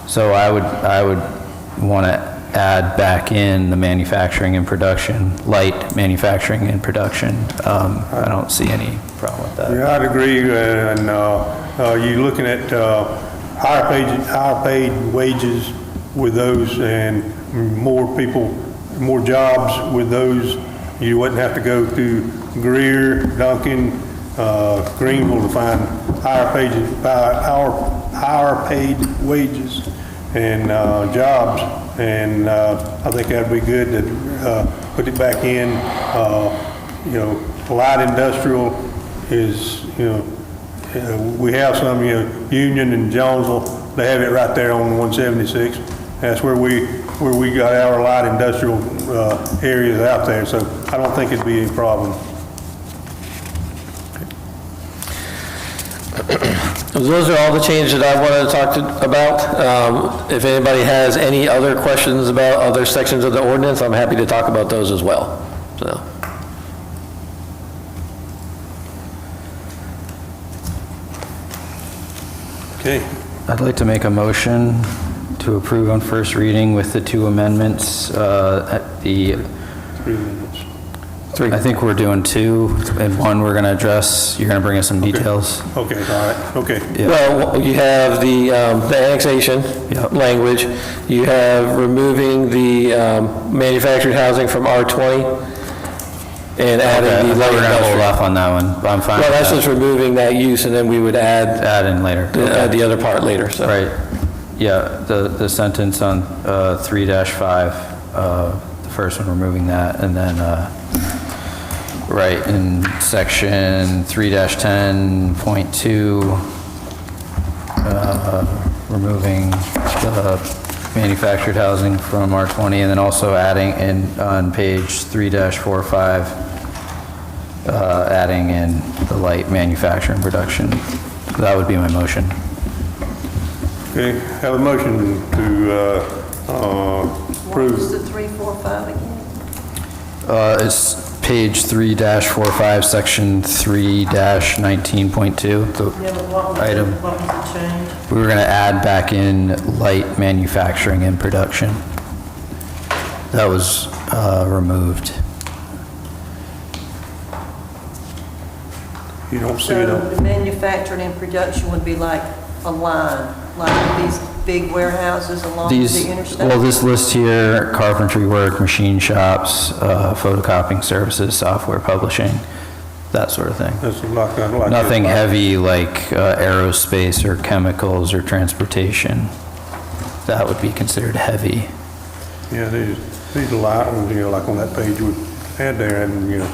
So I would want to add back in the manufacturing and production, light manufacturing and production. I don't see any problem with that. Yeah, I'd agree, and you're looking at higher paid wages with those and more people, more jobs with those. You wouldn't have to go through Greer, Duncan, Greenville to find higher paid wages and jobs. And I think that'd be good to put it back in. You know, light industrial is, you know, we have some, you know, Union and Jonesville, they have it right there on 176. That's where we got our light industrial areas out there, so I don't think it'd be a problem. Those are all the changes that I wanted to talk about. If anybody has any other questions about other sections of the ordinance, I'm happy to talk about those as well. So. Okay. I'd like to make a motion to approve on first reading with the two amendments at the... 3 minutes. I think we're doing two, and one we're going to address. You're going to bring us some details. Okay, all right, okay. Yeah. Well, you have the annexation language. You have removing the manufactured housing from R20 and adding the light We're going to hold industrial. off on that one, but I'm fine Well, with that's that. just removing that use, and then we would add in later. add the other part later, so. Right. Yeah, the sentence on 3-5, the first one, removing that, and then, right, in section 3-10.2, removing the manufactured housing from R20, and then also adding in, on page 3-45, adding in the light manufacturing production. That would be my motion. Okay, have a motion to What was approve. the 3, 4, 5 again? It's page 3-45, section 3-19.2, Yeah, but what was Item. what was the change? we were going to add back in light manufacturing and production. That was removed. You don't see it So on, the manufacturing and production would be like a line, like these big warehouses along These, the interstate? well, this list here, carpentry work, machine shops, photocopying services, software publishing, that sort of thing. that's like. Nothing heavy like aerospace or chemicals or transportation. That would be considered heavy. Yeah, these are light ones, you know, like on that page we had there, and, you know,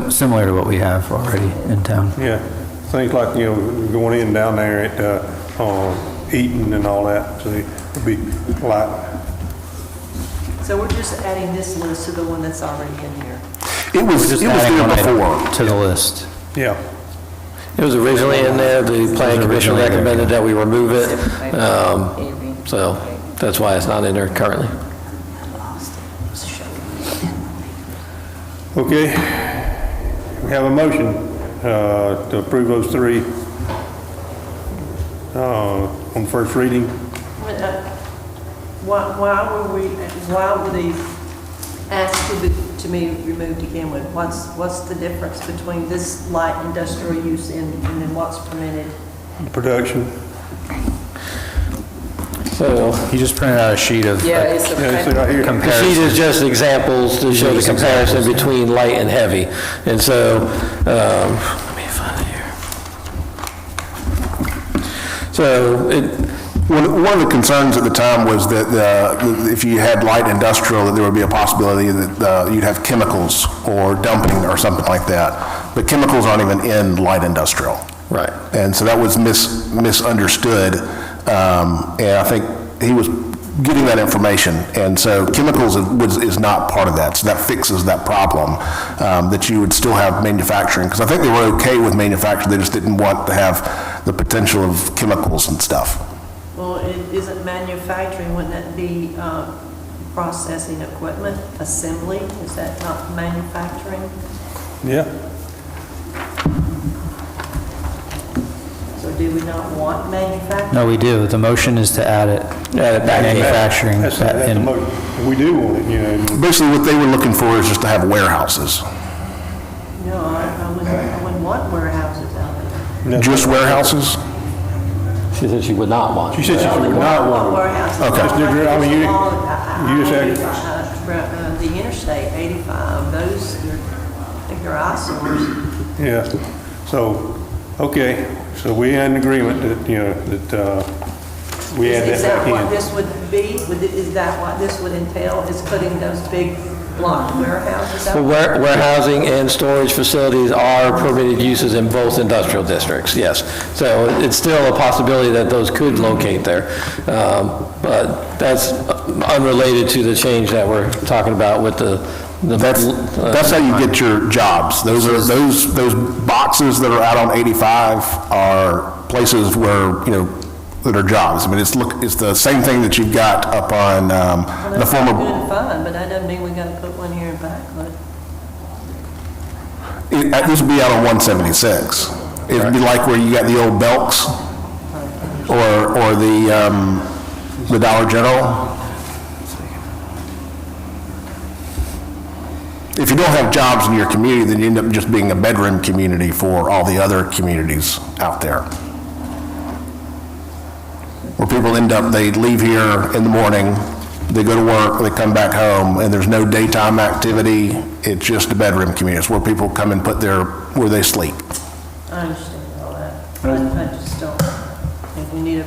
Similar to what we have already in town. yeah, things like, you know, going in down there at Eaton and all that, so it'd be light. So we're just adding this list to the one that's already in here? It was Adding there one item before. to the list. Yeah, It was originally in there, the planning commission originally there. recommended that we remove it, so that's why it's not in there currently. okay. We have a motion to approve those three on first reading. Why were these asked to be removed again? What's the difference between this light industrial use and then what's permitted? Production. So, He just printed out a sheet of Yeah, it's a. Yeah, it's right here. the sheet comparison. is just examples to show the comparison between light and heavy. And so, let me find it here. So, One of the concerns at the time was that if you had light industrial, that there would be a possibility that you'd have chemicals or dumping or something like that. But chemicals aren't even in light industrial. right. And so that was misunderstood. And I think he was getting that information. And so chemicals is not part of that. So that fixes that problem, that you would still have manufacturing. Because I think they were okay with manufacturing, they just didn't want to have the potential of chemicals and stuff. Well, it isn't manufacturing, wouldn't that be processing equipment, assembly? Is that not manufacturing? Yeah. So do we not want manufacturing? No, we do. The motion is to add it. Manufacturing. That's the in- motion. We do want it, you know. Basically, what they were looking for is just to have warehouses. No, I wouldn't want warehouses out there. Just warehouses? She said she would not want. She said she would not want. Warehouse. Okay. I mean, you just had- The interstate, 85, those, I think they're eyesores. Yeah, so, okay, so we had an agreement that, that we add Is that that what back in. this would be? Is that what this would entail, is putting those big block warehouses So up? warehousing and storage facilities are permitted uses in both industrial districts, yes. So it's still a possibility that those could locate there. But that's unrelated to the change that we're talking about with the. That's how you get your jobs. Those boxes that are out on 85 are places where, that are jobs. I mean, it's the same thing that you've got up on the That's former. good and fine, but that doesn't mean we gotta put one here in Backwood. This would be out on 176. It'd be like where you got the old Belks or the Dollar General. If you don't have jobs in your community, then you end up just being a bedroom community for all the other communities out there. Where people end up, they leave here in the morning, they go to work, they come back home, and there's no daytime activity. It's just a bedroom community. It's where people come and where they sleep. I understand all that. I just don't think we need a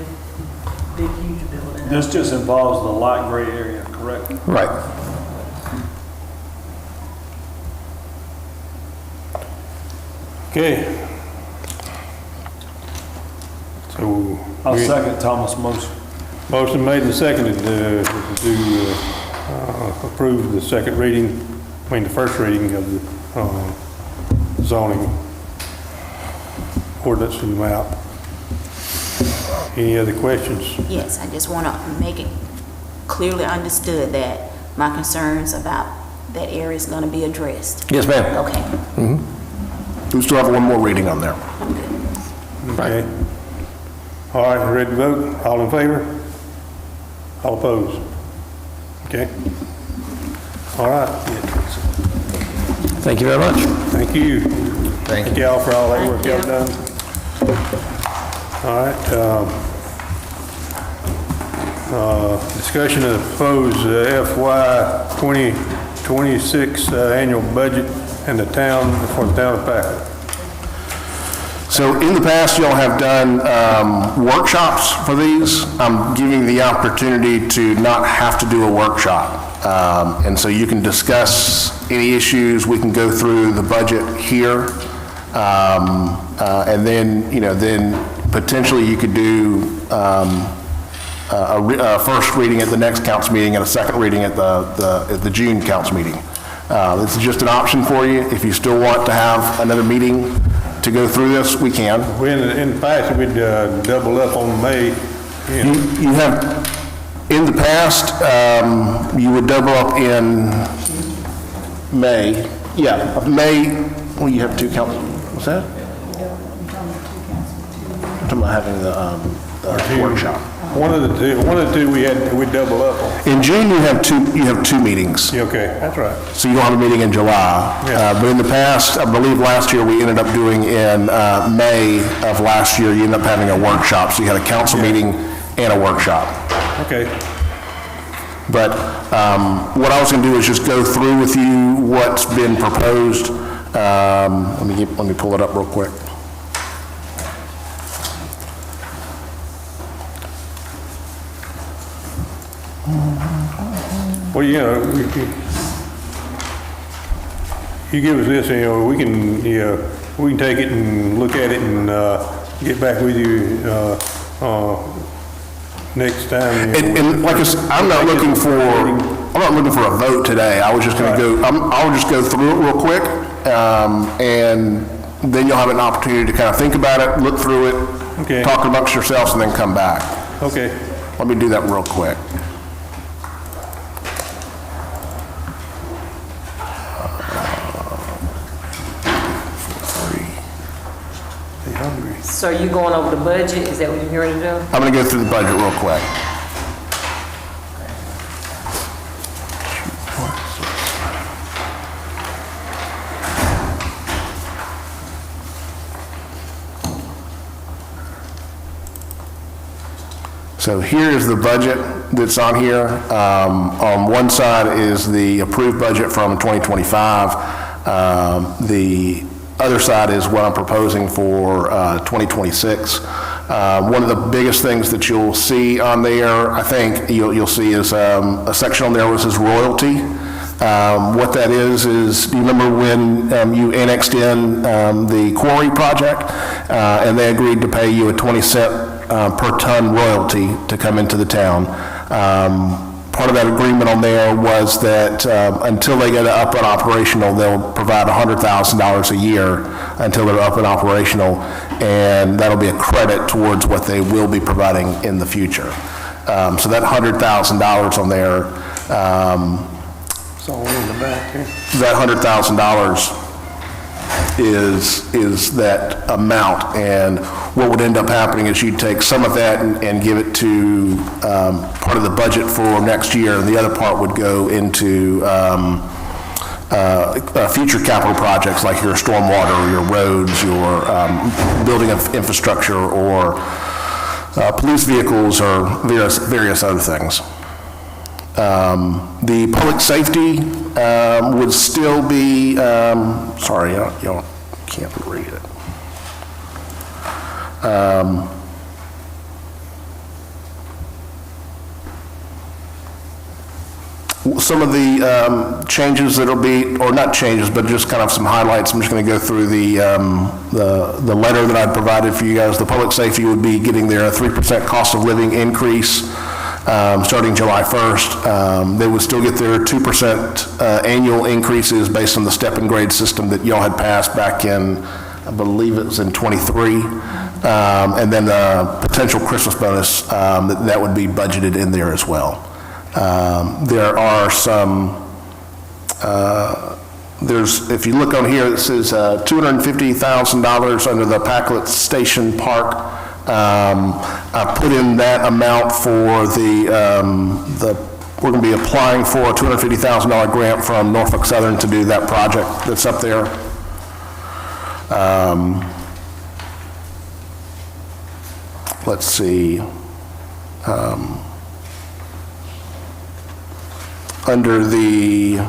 big, huge building. This just involves the light gray area, correct? Right. Okay. So. I'll second Thomas' motion. Motion made and seconded to approve the second reading, the first reading of the zoning ordinance and map. Any other questions? Yes, I just want to make it clearly understood that my concerns about that area is going to be addressed. Yes, ma'am. Okay. We still have one more reading on there. Okay. All right, ready to vote? All in favor? All opposed? Okay. All right. Thank you very much. Thank you. Thank y'all for all that work y'all done. All right. Discussion of proposed FY 2026 annual budget and for the town of Packard. So in the past, y'all have done workshops for these. I'm giving the opportunity to not have to do a workshop. And so you can discuss any issues, we can go through the budget here. And then, then potentially you could do a first reading at the next council meeting and a second reading at the June council meeting. This is just an option for you. If you still want to have another meeting to go through this, we can. In the past, we'd double up on May. You have, in the past, you would double up in May. Yeah, May, well, you have two council, what's that? I'm talking about having the workshop. One of the two we double up on. In June, you have two meetings. Okay, that's right. So you don't have a meeting in July. Yeah. But in the past, I believe last year, we ended up doing in May of last year, you ended up having a workshop. So you had a council meeting and a workshop. Okay. But what I was going to do is just go through with you what's been proposed. Let me pull it up real quick. Well, you give us this, we can take it and look at it and get back with you next time. And like I said, I'm not looking for a vote today. I was just going to go, I'll just go through it real quick, and then you'll have an opportunity to kind of think about it, look through it, Okay. talk amongst yourselves, and then come back. Okay. Let me do that real quick. So you going over the budget? Is that what you're going to do? I'm going to go through the budget real quick. So here is the budget that's on here. On one side is the approved budget from 2025. The other side is what I'm proposing for 2026. One of the biggest things that you'll see on there, I think you'll see is a section on there which says royalty. What that is do you remember when you annexed in the quarry project and they agreed to pay you a 20-cent per ton royalty to come into the town? Part of that agreement on there was that until they get up and operational, they'll provide $100,000 a year until they're up and operational, and that'll be a credit towards what they will be providing in the future. So that $100,000 on there, It's all in the back here. that $100,000 is that amount, and what would end up happening is you'd take some of that and give it to part of the budget for next year, and the other part would go into future capital projects like your stormwater, your roads, your building of infrastructure, or police vehicles, or various other things. The public safety would still be, sorry, y'all can't read it. Some of the changes that'll be, or not changes, but just kind of some highlights. I'm just going to go through the letter that I provided for you guys. The public safety would be getting their 3% cost of living increase starting July 1st. They would still get their 2% annual increases based on the step and grade system that y'all had passed back in, I believe it was in '23. And then the potential Christmas bonus, that would be budgeted in there as well. There are some, if you look on here, it says $250,000 under the Packlet Station Park. I put in that amount for we're going to be applying for a $250,000 grant from Norfolk Southern to do that project that's up there. Let's see. Under the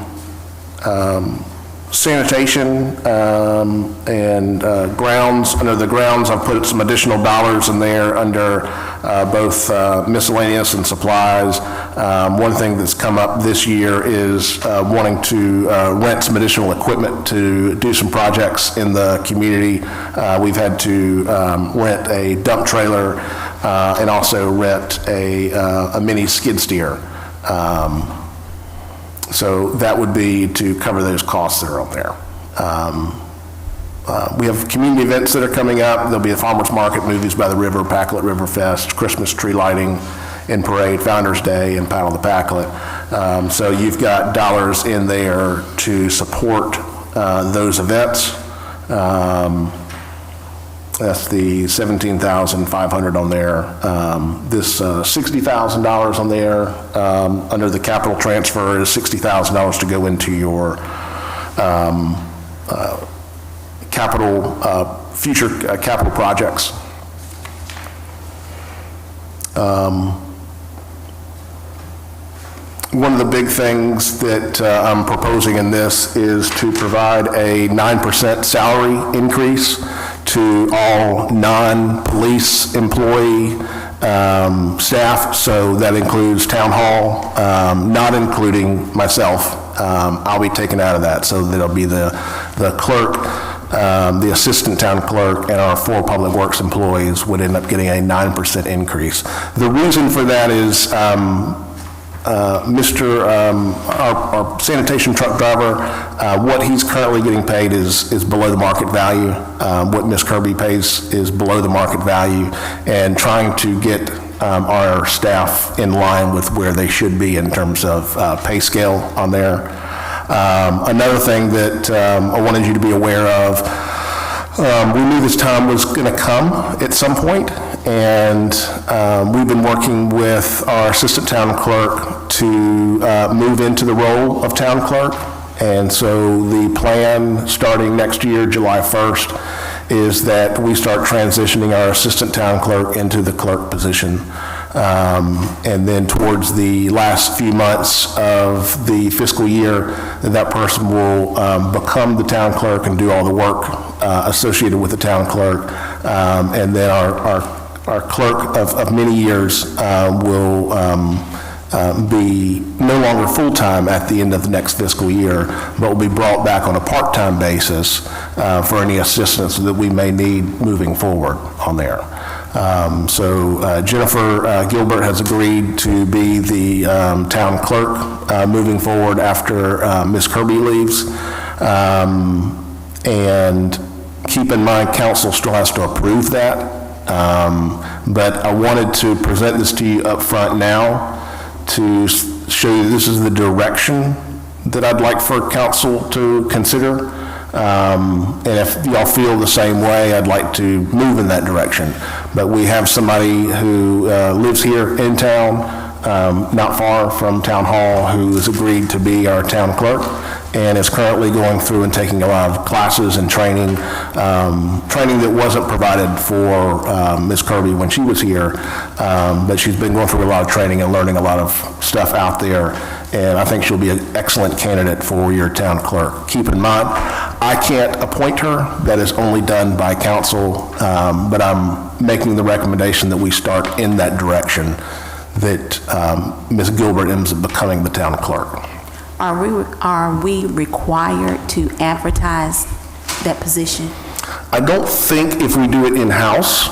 sanitation and grounds, under the grounds, I've put some additional dollars in there under both miscellaneous and supplies. One thing that's come up this year is wanting to rent some additional equipment to do some projects in the community. We've had to rent a dump trailer and also rent a mini skid steer. So that would be to cover those costs that are on there. We have community events that are coming up. There'll be a farmer's market, movies by the river, Packlet River Fest, Christmas tree lighting and parade, Founder's Day, and Paddle the Packlet. So you've got dollars in there to support those events. That's the $17,500 on there. This $60,000 on there under the capital transfer is $60,000 to go into your future capital projects. One of the big things that I'm proposing in this is to provide a 9% salary increase to all non-police employee staff, so that includes town hall, not including myself. I'll be taken out of that, so that'll be the clerk, the assistant town clerk, and our 4 public works employees would end up getting a 9% increase. The reason for that is our sanitation truck driver, what he's currently getting paid is below the market value. What Ms. Kirby pays is below the market value, and trying to get our staff in line with where they should be in terms of pay scale on there. Another thing that I wanted you to be aware of, we knew this time was going to come at some point, and we've been working with our assistant town clerk to move into the role of town clerk. And so the plan starting next year, July 1st, is that we start transitioning our assistant town clerk into the clerk position. And then towards the last few months of the fiscal year, that person will become the town clerk and do all the work associated with the town clerk. And then our clerk of many years will be no longer full-time at the end of the next fiscal year, but will be brought back on a part-time basis for any assistance that we may need moving forward on there. So Jennifer Gilbert has agreed to be the town clerk moving forward after Ms. Kirby leaves. And keep in mind, council still has to approve that. But I wanted to present this to you up front now to show you this is the direction that I'd like for council to consider. And if y'all feel the same way, I'd like to move in that direction. But we have somebody who lives here in town, not far from Town Hall, who has agreed to be our town clerk and is currently going through and taking a lot of classes and training, training that wasn't provided for Ms. Kirby when she was here, but she's been going through a lot of training and learning a lot of stuff out there, and I think she'll be an excellent candidate for your town clerk. Keep in mind, I can't appoint her. That is only done by council, but I'm making the recommendation that we start in that direction, that Ms. Gilbert ends up becoming the town clerk. Are we required to advertise that position? I don't think if we do it in-house,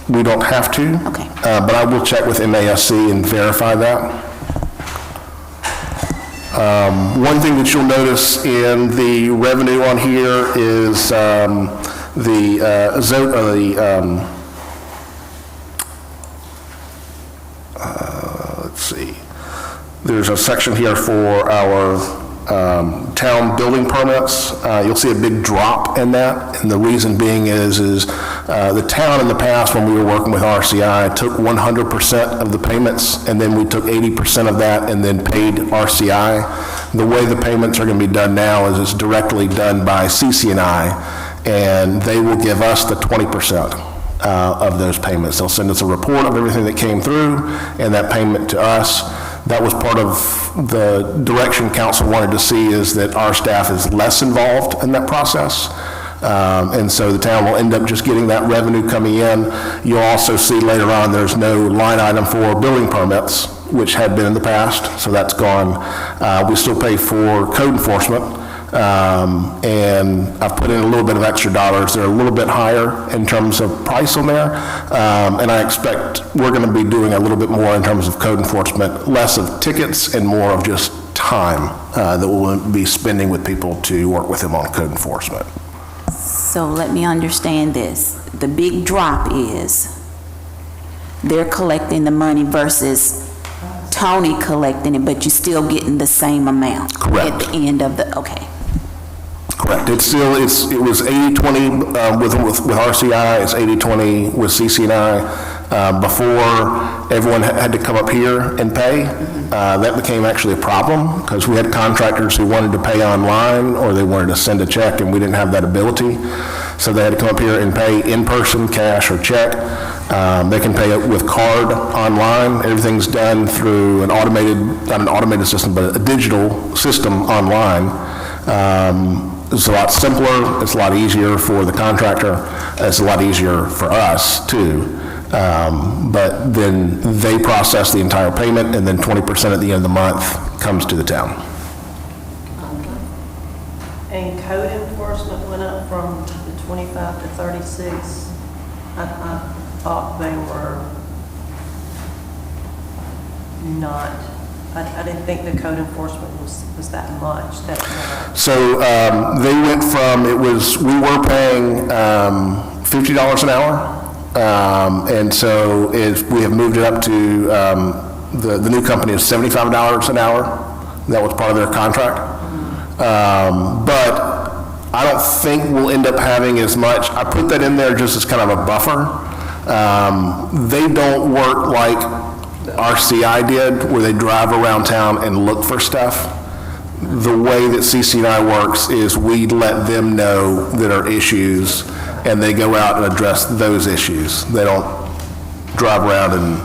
we don't have to. Okay. But I will check with MASC and verify that. One thing that you'll notice in the revenue on here is let's see. There's a section here for our town building permits. You'll see a big drop in that, and the reason being is the town in the past, when we were working with RCI, took 100% of the payments, and then we took 80% of that and then paid RCI. The way the payments are going to be done now is it's directly done by CC&I, and they will give us the 20% of those payments. They'll send us a report of everything that came through and that payment to us. That was part of the direction council wanted to see, is that our staff is less involved in that process. And so the town will end up just getting that revenue coming in. You'll also see later on there's no line item for building permits, which had been in the past, so that's gone. We still pay for code enforcement. And I've put in a little bit of extra dollars. They're a little bit higher in terms of price on there. And I expect we're going to be doing a little bit more in terms of code enforcement, less of tickets and more of just time that we'll be spending with people to work with them on code enforcement. So let me understand this. The big drop is they're collecting the money versus Tony collecting it, but you're still getting the same amount. Correct. At the end of the, okay. Correct. It was 80-20 with RCI, it's 80-20 with CC&I. Before, everyone had to come up here and pay. That became actually a problem because we had contractors who wanted to pay online or they wanted to send a check, and we didn't have that ability. So they had to come up here and pay in person, cash or check. They can pay it with card online. Everything's done through an automated, not an automated system, but a digital system online. It's a lot simpler, it's a lot easier for the contractor, it's a lot easier for us too. But then they process the entire payment, and then 20% at the end of the month comes to the town. And code enforcement went up from the 25 to 36. I thought they were not, I didn't think the code enforcement was that much. So they went from, we were paying $50 an hour, and so we have moved it up to, the new company is $75 an hour. That was part of their contract. But I don't think we'll end up having as much. I put that in there just as kind of a buffer. They don't work like RCI did, where they drive around town and look for stuff. The way that CC&I works is we let them know that are issues, and they go out and address those issues. They don't drive around and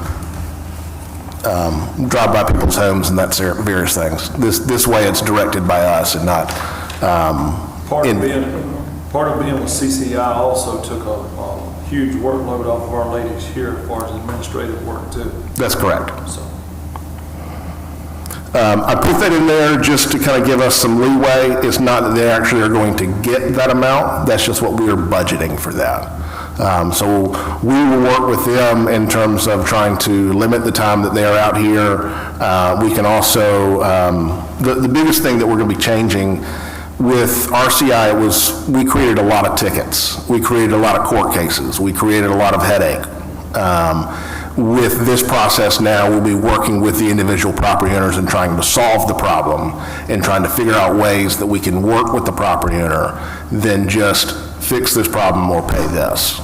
drive by people's homes and that's various things. This way it's directed by us and not, Part of being with CCI also took a huge workload off of our ladies here as far as administrative work too. that's correct. So, I put that in there just to kind of give us some leeway. It's not that they actually are going to get that amount, that's just what we are budgeting for that. So we will work with them in terms of trying to limit the time that they are out here. We can also, the biggest thing that we're going to be changing with RCI we created a lot of tickets. We created a lot of court cases. We created a lot of headache. With this process now, we'll be working with the individual property owners and trying to solve the problem and trying to figure out ways that we can work with the property owner than just fix this problem or pay this.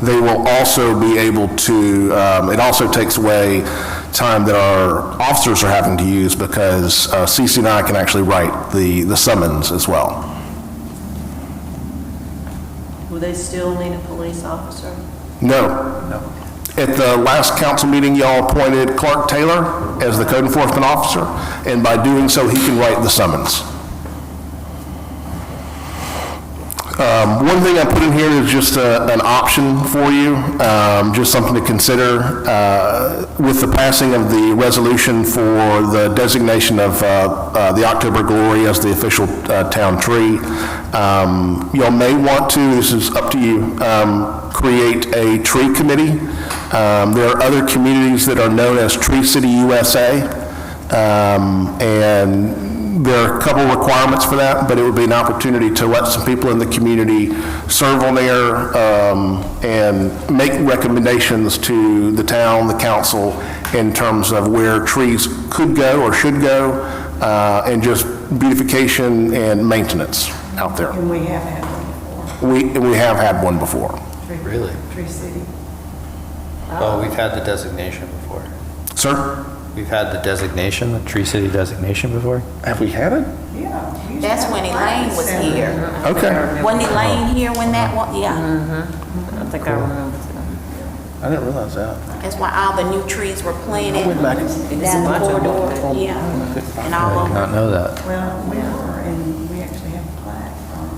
They will also be able to, it also takes away time that our officers are having to use because CC&I can actually write the summons as well. Will they still need a police officer? No. At the last council meeting, y'all appointed Clark Taylor as the code enforcement officer, and by doing so, he can write the summons. One thing I put in here is just an option for you, just something to consider. With the passing of the resolution for the designation of the October Glory as the official town tree, y'all may want to, this is up to you, create a tree committee. There are other communities that are known as Tree City USA, and there are a couple requirements for that, but it would be an opportunity to let some people in the community serve on there and make recommendations to the town, the council, in terms of where trees could go or should go, and just beautification and maintenance out there. And we have had one before. We have had one before. Really? Tree City. Well, we've had the designation before. Sir? We've had the designation, the Tree City designation before. Have we had it? Yeah. That's when Elaine was here. Okay. Wasn't Elaine here when that was, yeah. I think I remember. I didn't realize that. That's why all the new trees were planted went back. down the corridor, yeah. And all I of did not know that. Well, we are, and we actually have a plaque from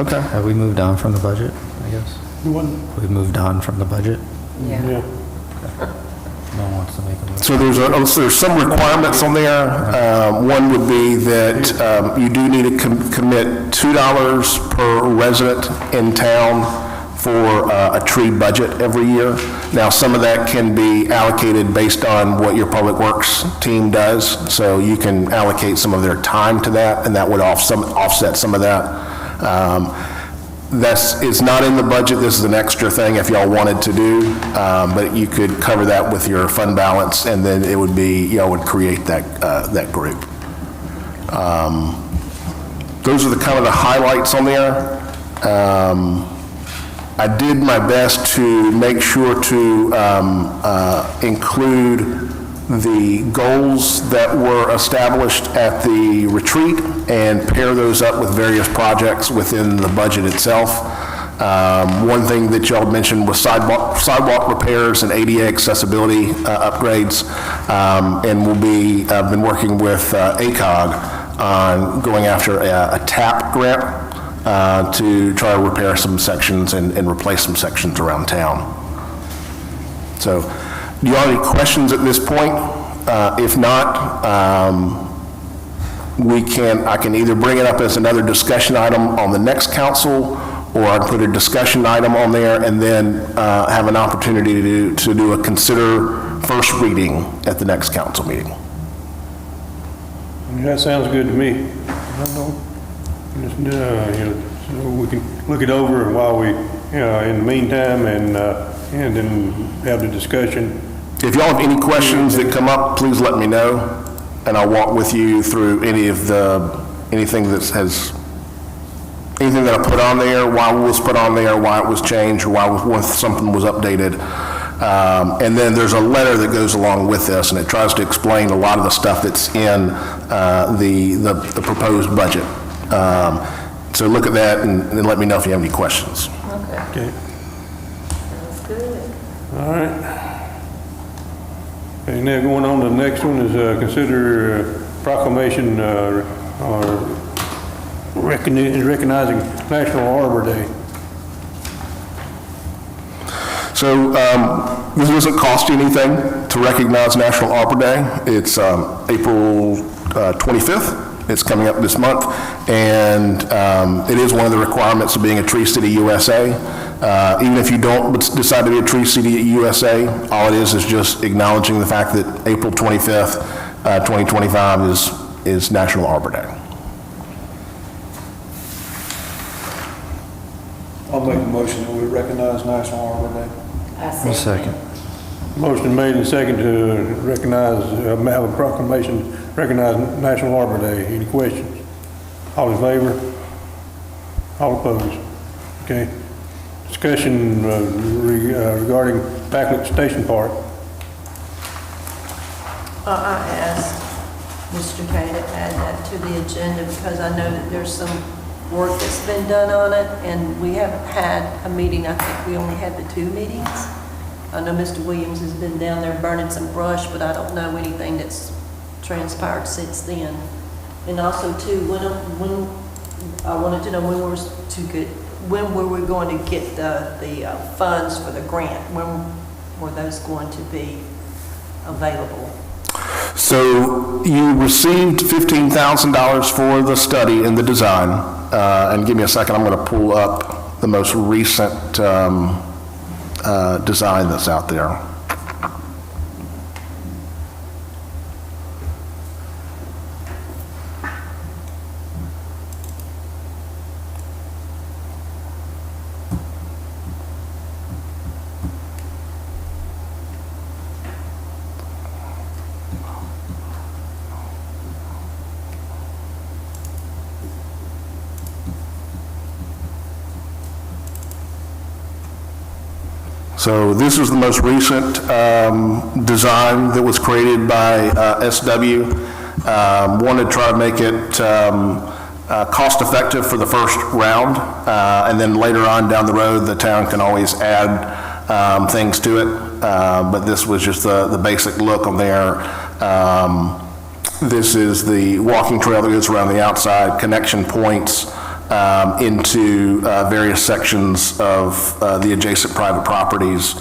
Okay. Have we moved on from the budget, I guess? We've moved on from the budget? Yeah. No one wants to make a motion. So there's some requirements on there. One would be that you do need to commit $2 per resident in town for a tree budget every year. Now, some of that can be allocated based on what your public works team does, so you can allocate some of their time to that, and that would offset some of that. It's not in the budget, this is an extra thing if y'all wanted to do, but you could cover that with your fund balance, and then it would be, y'all would create that group. Those are the kind of the highlights on there. I did my best to make sure to include the goals that were established at the retreat and pair those up with various projects within the budget itself. One thing that y'all mentioned was sidewalk repairs and ADA accessibility upgrades, and I've been working with ACOG on going after a TAP grant to try to repair some sections and replace some sections around town. So, do you have any questions at this point? If not, I can either bring it up as another discussion item on the next council, or I can put a discussion item on there and then have an opportunity to do a consider first reading at the next council meeting. That sounds good to me. Just, so we can look it over while we, in the meantime, and then have the discussion. If y'all have any questions that come up, please let me know, and I'll walk with you through anything that I put on there, why it was put on there, why it was changed, or why something was updated. And then there's a letter that goes along with this, and it tries to explain a lot of the stuff that's in the proposed budget. So look at that and let me know if you have any questions. Okay. Okay. Sounds good. All right. Okay, now going on to the next one is consider proclamation recognizing National Arbor Day. So this doesn't cost you anything to recognize National Arbor Day. It's April 25th. It's coming up this month, and it is one of the requirements of being a Tree City USA. Even if you don't decide to be a Tree City USA, all it is just acknowledging the fact that April 25th, 2025 is National Arbor Day. I'll make a motion that we recognize National Arbor Day. A second. Motion made and second to recognize, have a proclamation recognize National Arbor Day. Any questions? All in favor? All opposed? Okay. Discussion regarding Backlit Station Park. I asked Mr. Kay to add that to the agenda because I know that there's some work that's been done on it, and we haven't had a meeting. I think we only had the 2 meetings. I know Mr. Williams has been down there burning some brush, but I don't know anything that's transpired since then. And also too, when I wanted to know when were we going to get the funds for the grant? When were those going to be available? So you received $15,000 for the study and the design. And give me a second, I'm going to pull up the most recent design that's out there. So this is the most recent design that was created by SW. Wanted to try to make it cost-effective for the first round, and then later on down the road, the town can always add things to it. But this was just the basic look on there. This is the walking trail that goes around the outside, connection points into various sections of the adjacent private properties.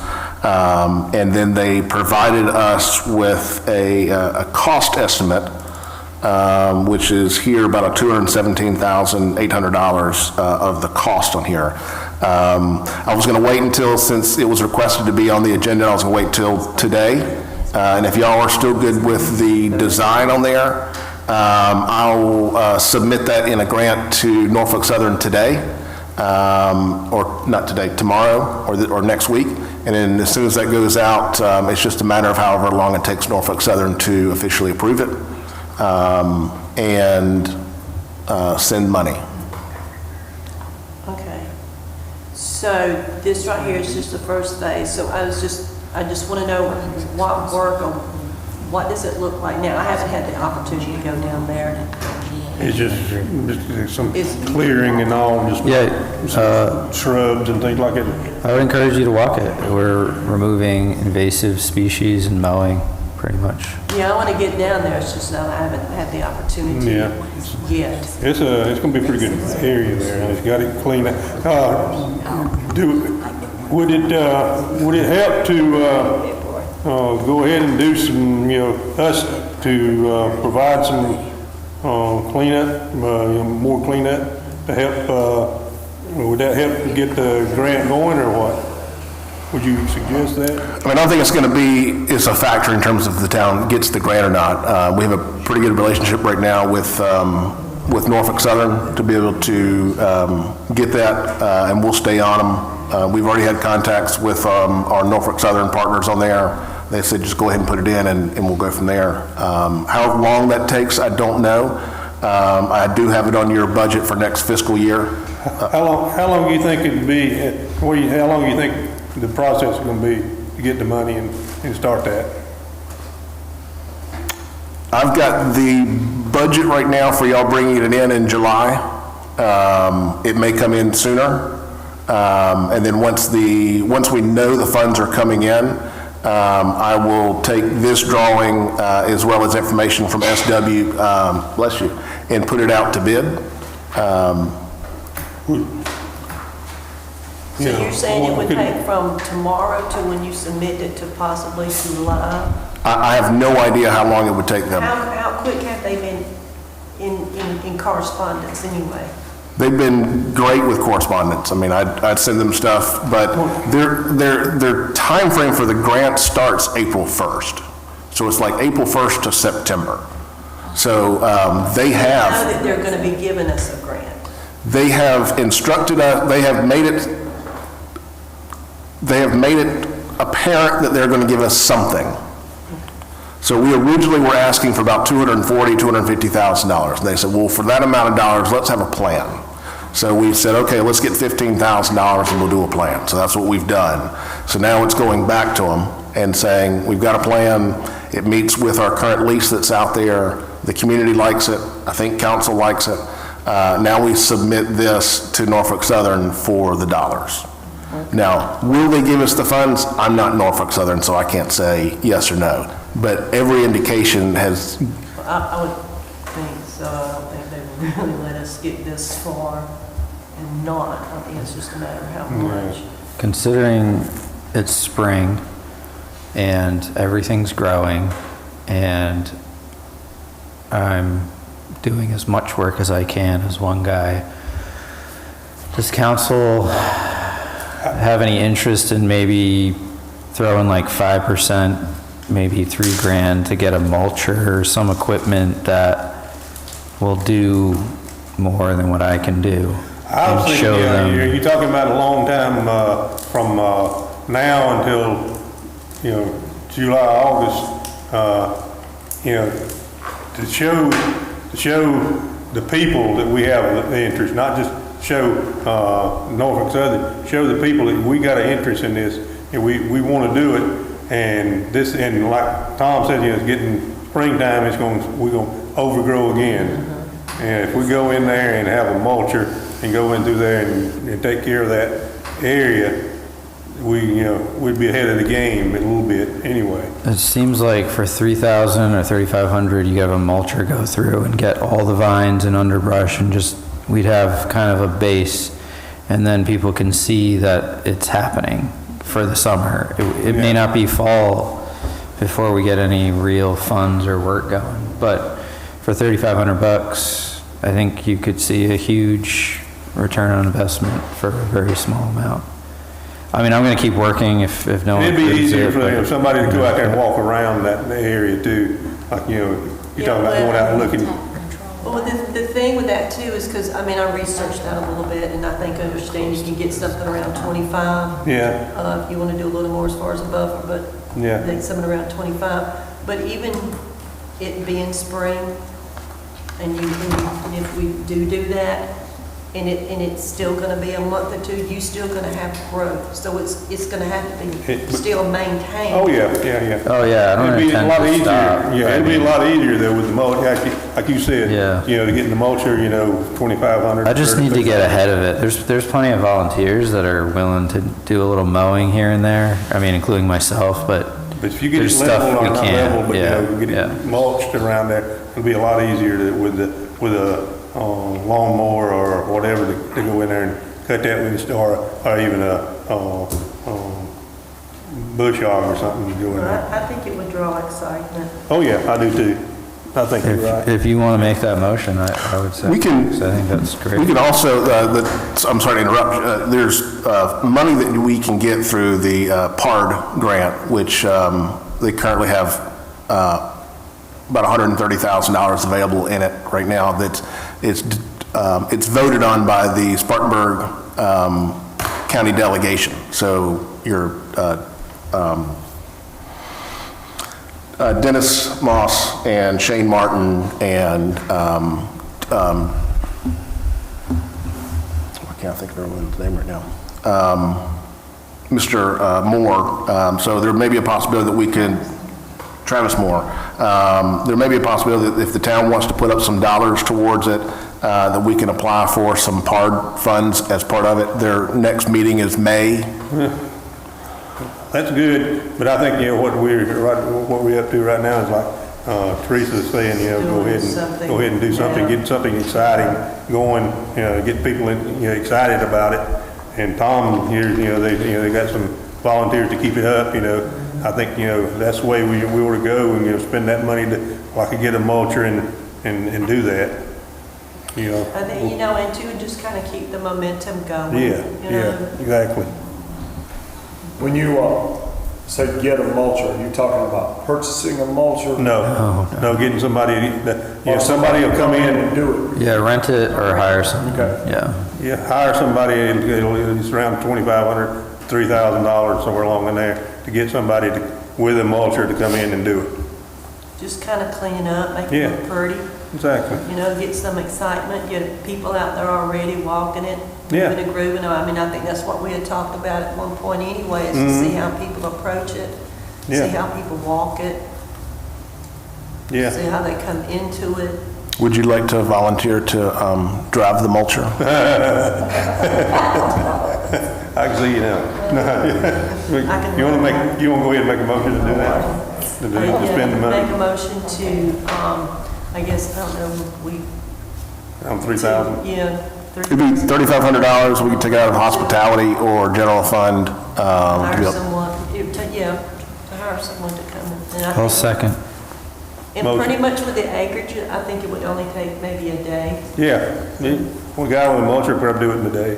And then they provided us with a cost estimate, which is here about $217,800 of the cost on here. I was going to wait until, since it was requested to be on the agenda, I was going to wait till today. And if y'all are still good with the design on there, I'll submit that in a grant to Norfolk Southern today, or not today, tomorrow, or next week. And then as soon as that goes out, it's just a matter of however long it takes Norfolk Southern to officially approve it and send money. Okay. So this right here is just the first phase. So I just want to know what work or what does it look like now? I haven't had the opportunity to go down there. It's just some clearing and all, just some shrubs and things like that. I would encourage you to walk it. We're removing invasive species and mowing, pretty much. Yeah, I want to get down there. It's just that I haven't had the opportunity yet. It's going to be a pretty good area there, and it's got it cleaned up. Would it help to go ahead and do some, us to provide some cleanup, more cleanup to help, would that help get the grant going or what? Would you suggest that? I mean, I don't think it's going to be a factor in terms of the town gets the grant or not. We have a pretty good relationship right now with Norfolk Southern to be able to get that, and we'll stay on them. We've already had contacts with our Norfolk Southern partners on there. They said just go ahead and put it in and we'll go from there. How long that takes, I don't know. I do have it on your budget for next fiscal year. How long do you think it'd be, how long do you think the process is going to be to get the money and start that? I've got the budget right now for y'all bringing it in July. It may come in sooner. And then once we know the funds are coming in, I will take this drawing as well as information from SW, bless you, and put it out to bid. So you're saying it would take from tomorrow to when you submit it to possibly July? I have no idea how long it would take them. How quick have they been in correspondence anyway? They've been great with correspondence. I mean, I'd send them stuff, but their timeframe for the grant starts April 1st. So it's like April 1st to September. So they have... I know that they're going to be giving us a grant. They have instructed us, they have made it apparent that they're going to give us something. So we originally were asking for about $240,000, $250,000. And they said, well, for that amount of dollars, let's have a plan. So we said, okay, let's get $15,000 and we'll do a plan. So that's what we've done. So now it's going back to them and saying, we've got a plan. It meets with our current lease that's out there. The community likes it. I think council likes it. Now we submit this to Norfolk Southern for the dollars. Now, will they give us the funds? I'm not Norfolk Southern, so I can't say yes or no. But every indication has... I would think so. I don't think they would really let us get this far and not. I think it's just a matter of how much. Considering it's spring and everything's growing and I'm doing as much work as I can as one guy, does council have any interest in maybe throwing like 5%, maybe $3,000 to get a mulcher or some equipment that will do more than what I can do? I was thinking, you're talking about a long time from now until, July, August, to show the people that we have the interest, not just show Norfolk Southern, show the people that we got an interest in this, and we want to do it. And this, and like Tom said, it's getting springtime. We're going to overgrow again. And if we go in there and have a mulcher and go in through there and take care of that area, we'd be ahead of the game a little bit anyway. It seems like for $3,000 or $3,500, you have a mulcher go through and get all the vines and underbrush, and we'd have kind of a base, and then people can see that it's happening for the summer. It may not be fall before we get any real funds or work going, but for $3,500, I think you could see a huge return on investment for a very small amount. I mean, I'm going to keep working if no one... It'd be easier for but, somebody to go out there and walk around that area too. Like, you're talking about going out and looking. Well, the thing with that too is because, I researched that a little bit, and I think understand you can get something around 25. Yeah. If you want to do a little more as far as a buffer, but yeah, I think something around 25. But even it being spring, and if we do that, and it's still going to be a month or two, you still going to have growth. So it's going to have to be still maintained. Oh yeah. Oh yeah, I don't It'd be a intend lot to easier. stop. Yeah, it'd be a lot easier though with the mulch, like you said. Yeah. To get in the mulcher, $2,500. I just need to get ahead of it. There's plenty of volunteers that are willing to do a little mowing here and there. Including myself, but if you get there's it level stuff we or not can't. level, but get Yeah. it mulched around there, it'll be a lot easier with a lawnmower or whatever to go in there and cut that with or even a bush hog or something to go in there. I think it would draw excitement. Oh yeah, I do too. I think you're right. If you want to make that motion, I would say. We can- I think that's great. We can also, I'm sorry to interrupt, there's money that we can get through the PARD grant, which they currently have about $130,000 available in it right now. It's voted on by the Spartanburg County delegation. So your Dennis Moss and Shane Martin and I can't think of everyone's name right now. Mr. Moore. So there may be a possibility that we can, Travis Moore. There may be a possibility that if the town wants to put up some dollars towards it, that we can apply for some PARD funds as part of it. Their next meeting is May. That's good, but I think, you know, what we're up to right now is like Teresa's saying, you know, go ahead and do something, get something exciting going, you know, get people, you know, excited about it. And Tom here, you know, they got some volunteers to keep it up, you know. I think, you know, that's the way we ought to go, and, you know, spend that money to, like, get a mulcher and do that, you know. I think, you know, and to just kind of keep the momentum going. Yeah, you know. yeah, exactly. When you say get a mulcher, are you talking about purchasing a mulcher? No, getting somebody, somebody will come in and do it. Yeah, rent it or hire someone. Okay. Yeah. hire somebody, it's around $2,500, $3,000, somewhere along in there, to get somebody with a mulcher to come in and do it. Just kind of clean up, make it look pretty. Exactly. You know, get some excitement, get people out there already walking it, Yeah. moving and grooving. I mean, I think that's what we had talked about at one point anyway, is to see how people approach it, see how people walk it, Yeah. see how they come into it. Would you like to volunteer to drive the mulcher? I can see you now. You want to go ahead and make a motion to do that? To spend the money? Make a motion to, I guess, I don't know, we. $3,000? Yeah. It'd be $3,500, we could take it out of hospitality or general fund. Hire someone, to hire someone to come in. And I I'll think- second. And pretty much with the acreage, I think it would only take maybe a day. Yeah. One guy with a mulcher could probably do it in a day.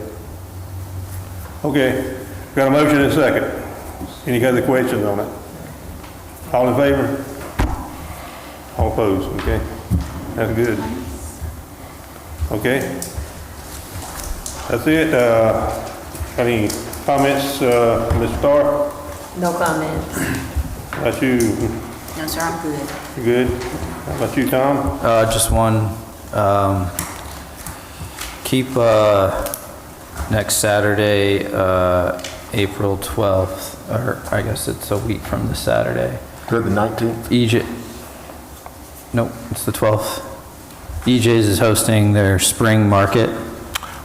Okay, got a motion and a second. Any other questions on it? All in favor? All opposed, okay? That's good. Okay? That's it. Any comments, Mr. Starr? No comments. About you? No, sir, I'm good. You good? How about you, Tom? Just one, keep, next Saturday, April 12th, or I guess it's a week from this Saturday. The 19th? Nope, it's the 12th. EJ's is hosting their spring market.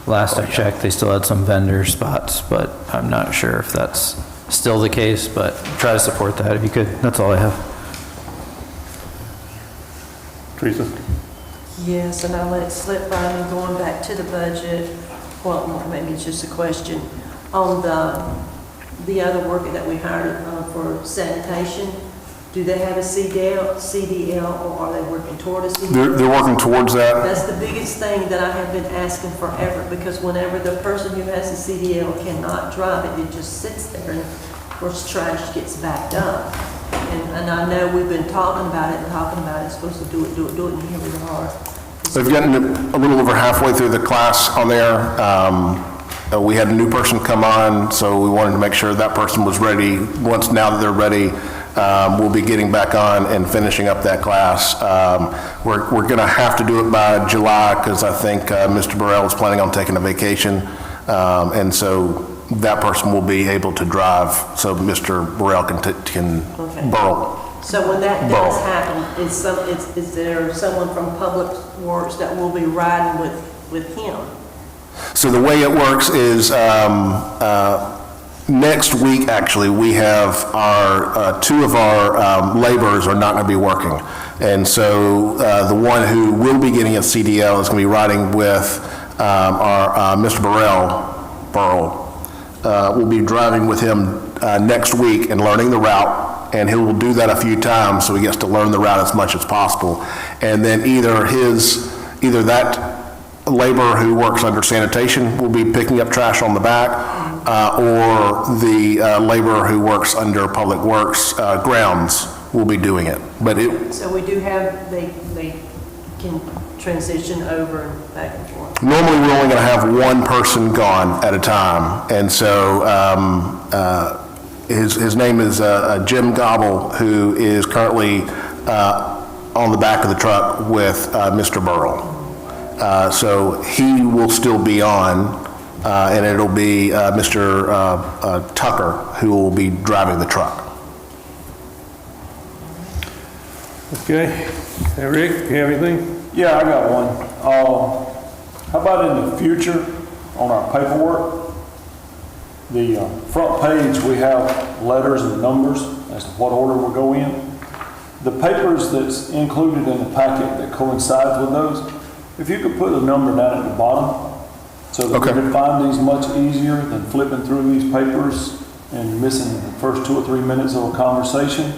Last I checked, they still had some vendor spots, but I'm not sure if that's still the case, but try to support that if you could. That's all I have. Teresa? Yes, and I let it slip by me going back to the budget. Well, maybe it's just a question. On the other worker that we hired for sanitation, do they have a CDL, or are they working toward a CDL? They're working towards that. That's the biggest thing that I have been asking forever, because whenever the person who has a CDL cannot drive it, it just sits there, and of course trash gets backed up. And I know we've been talking about it, supposed to do it, and here we are. They've gotten a little over halfway through the class on there. We had a new person come on, so we wanted to make sure that person was ready. Now that they're ready, we'll be getting back on and finishing up that class. We're going to have to do it by July, because I think Mr. Burrell is planning on taking a vacation. And so that person will be able to drive, so Mr. Burrell can burrow. So when that does happen, is there someone from Public Works that will be riding with him? So the way it works is next week, actually, we have two of our laborers are not going to be working. And so the one who will be getting a CDL is going to be riding with our Mr. Burrell. We'll be driving with him next week and learning the route. And he will do that a few times, so he gets to learn the route as much as possible. And then either that laborer who works under sanitation will be picking up trash on the back, or the laborer who works under Public Works grounds will be doing it. So we do have, they can transition over and back and forth. Normally, we're only going to have one person gone at a time, and so his name is Jim Gobble, who is currently on the back of the truck with Mr. Burrell. So he will still be on, and it'll be Mr. Tucker who will be driving the truck. Okay. Hey, Rick, you have anything? Yeah, I got one. How about in the future, on our paperwork, the front page, we have letters and numbers as to what order will go in. The papers that's included in the packet that coincides with those, if you could put a number down at the bottom, so that we Okay. can find these much easier than flipping through these papers and missing the first 2 or 3 minutes of a conversation,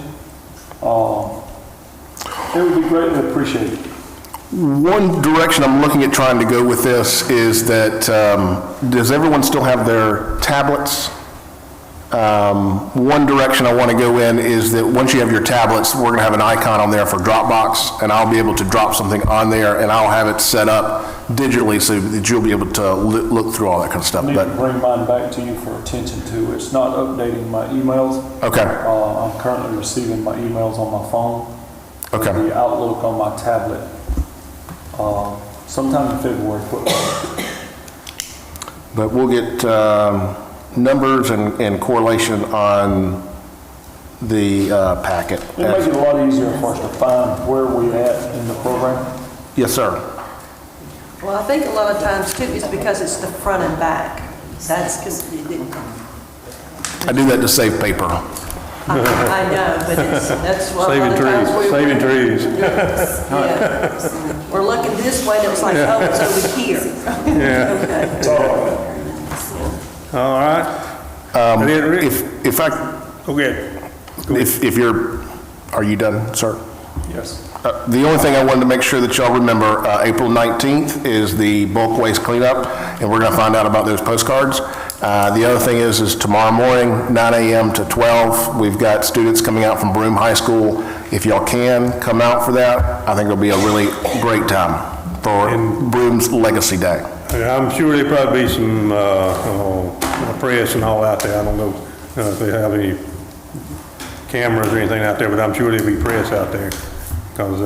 it would be greatly appreciated. One direction I'm looking at trying to go with this is that, does everyone still have their tablets? One direction I want to go in is that once you have your tablets, we're going to have an icon on there for Dropbox, and I'll be able to drop something on there, and I'll have it set up digitally so that you'll be able to look through all that kind of stuff. I need to But bring mine back to you for attention too. It's not updating my emails. Okay. I'm currently receiving my emails on my phone. Okay. The Outlook on my tablet. Sometime in February. But we'll get numbers and correlation on the packet. It makes it a lot easier for us to find where we at in the program. Yes, sir. Well, I think a lot of times too, it's because it's the front and back. That's because, I do that to save paper. I know, but that's what a lot Saving of times trees, we. saving trees. Yeah. We're looking this way and it was like, oh, it's over here. Yeah. Okay. All right. And then, Rick, If I, go ahead. if you're, are you done, sir? Yes. The only thing I wanted to make sure that y'all remember, April 19th is the bulk waste cleanup, and we're going to find out about those postcards. The other thing is tomorrow morning, 9 a.m. to 12, we've got students coming out from Broome High School. If y'all can come out for that, I think it'll be a really great time for Broome's Legacy Day. And I'm sure there'll probably be some press and all out there. I don't know if they have any cameras or anything out there, but I'm sure there'll be press out there, because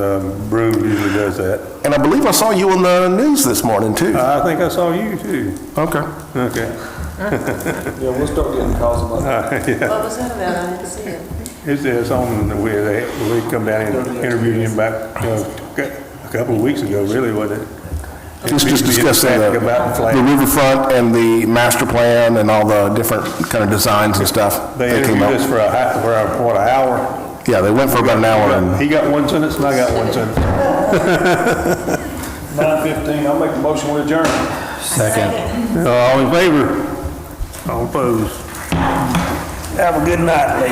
Broome usually does that. And I believe I saw you on the news this morning, too. I think I saw you, too. Okay. Okay. Yeah, we'll start getting calls about that. What was that about? I didn't see it. It's on where they come down and interviewed him back a couple of weeks ago, really, wasn't it? Just discussing the About riverfront and the master plan and all the different kind of designs and stuff. They that came interviewed up. us for what, an hour? Yeah, they went for about an hour and. He got one sentence and I got one sentence. 9:15, I'll make the motion with adjourn. Second. All in favor? All opposed? Have a good night, ladies.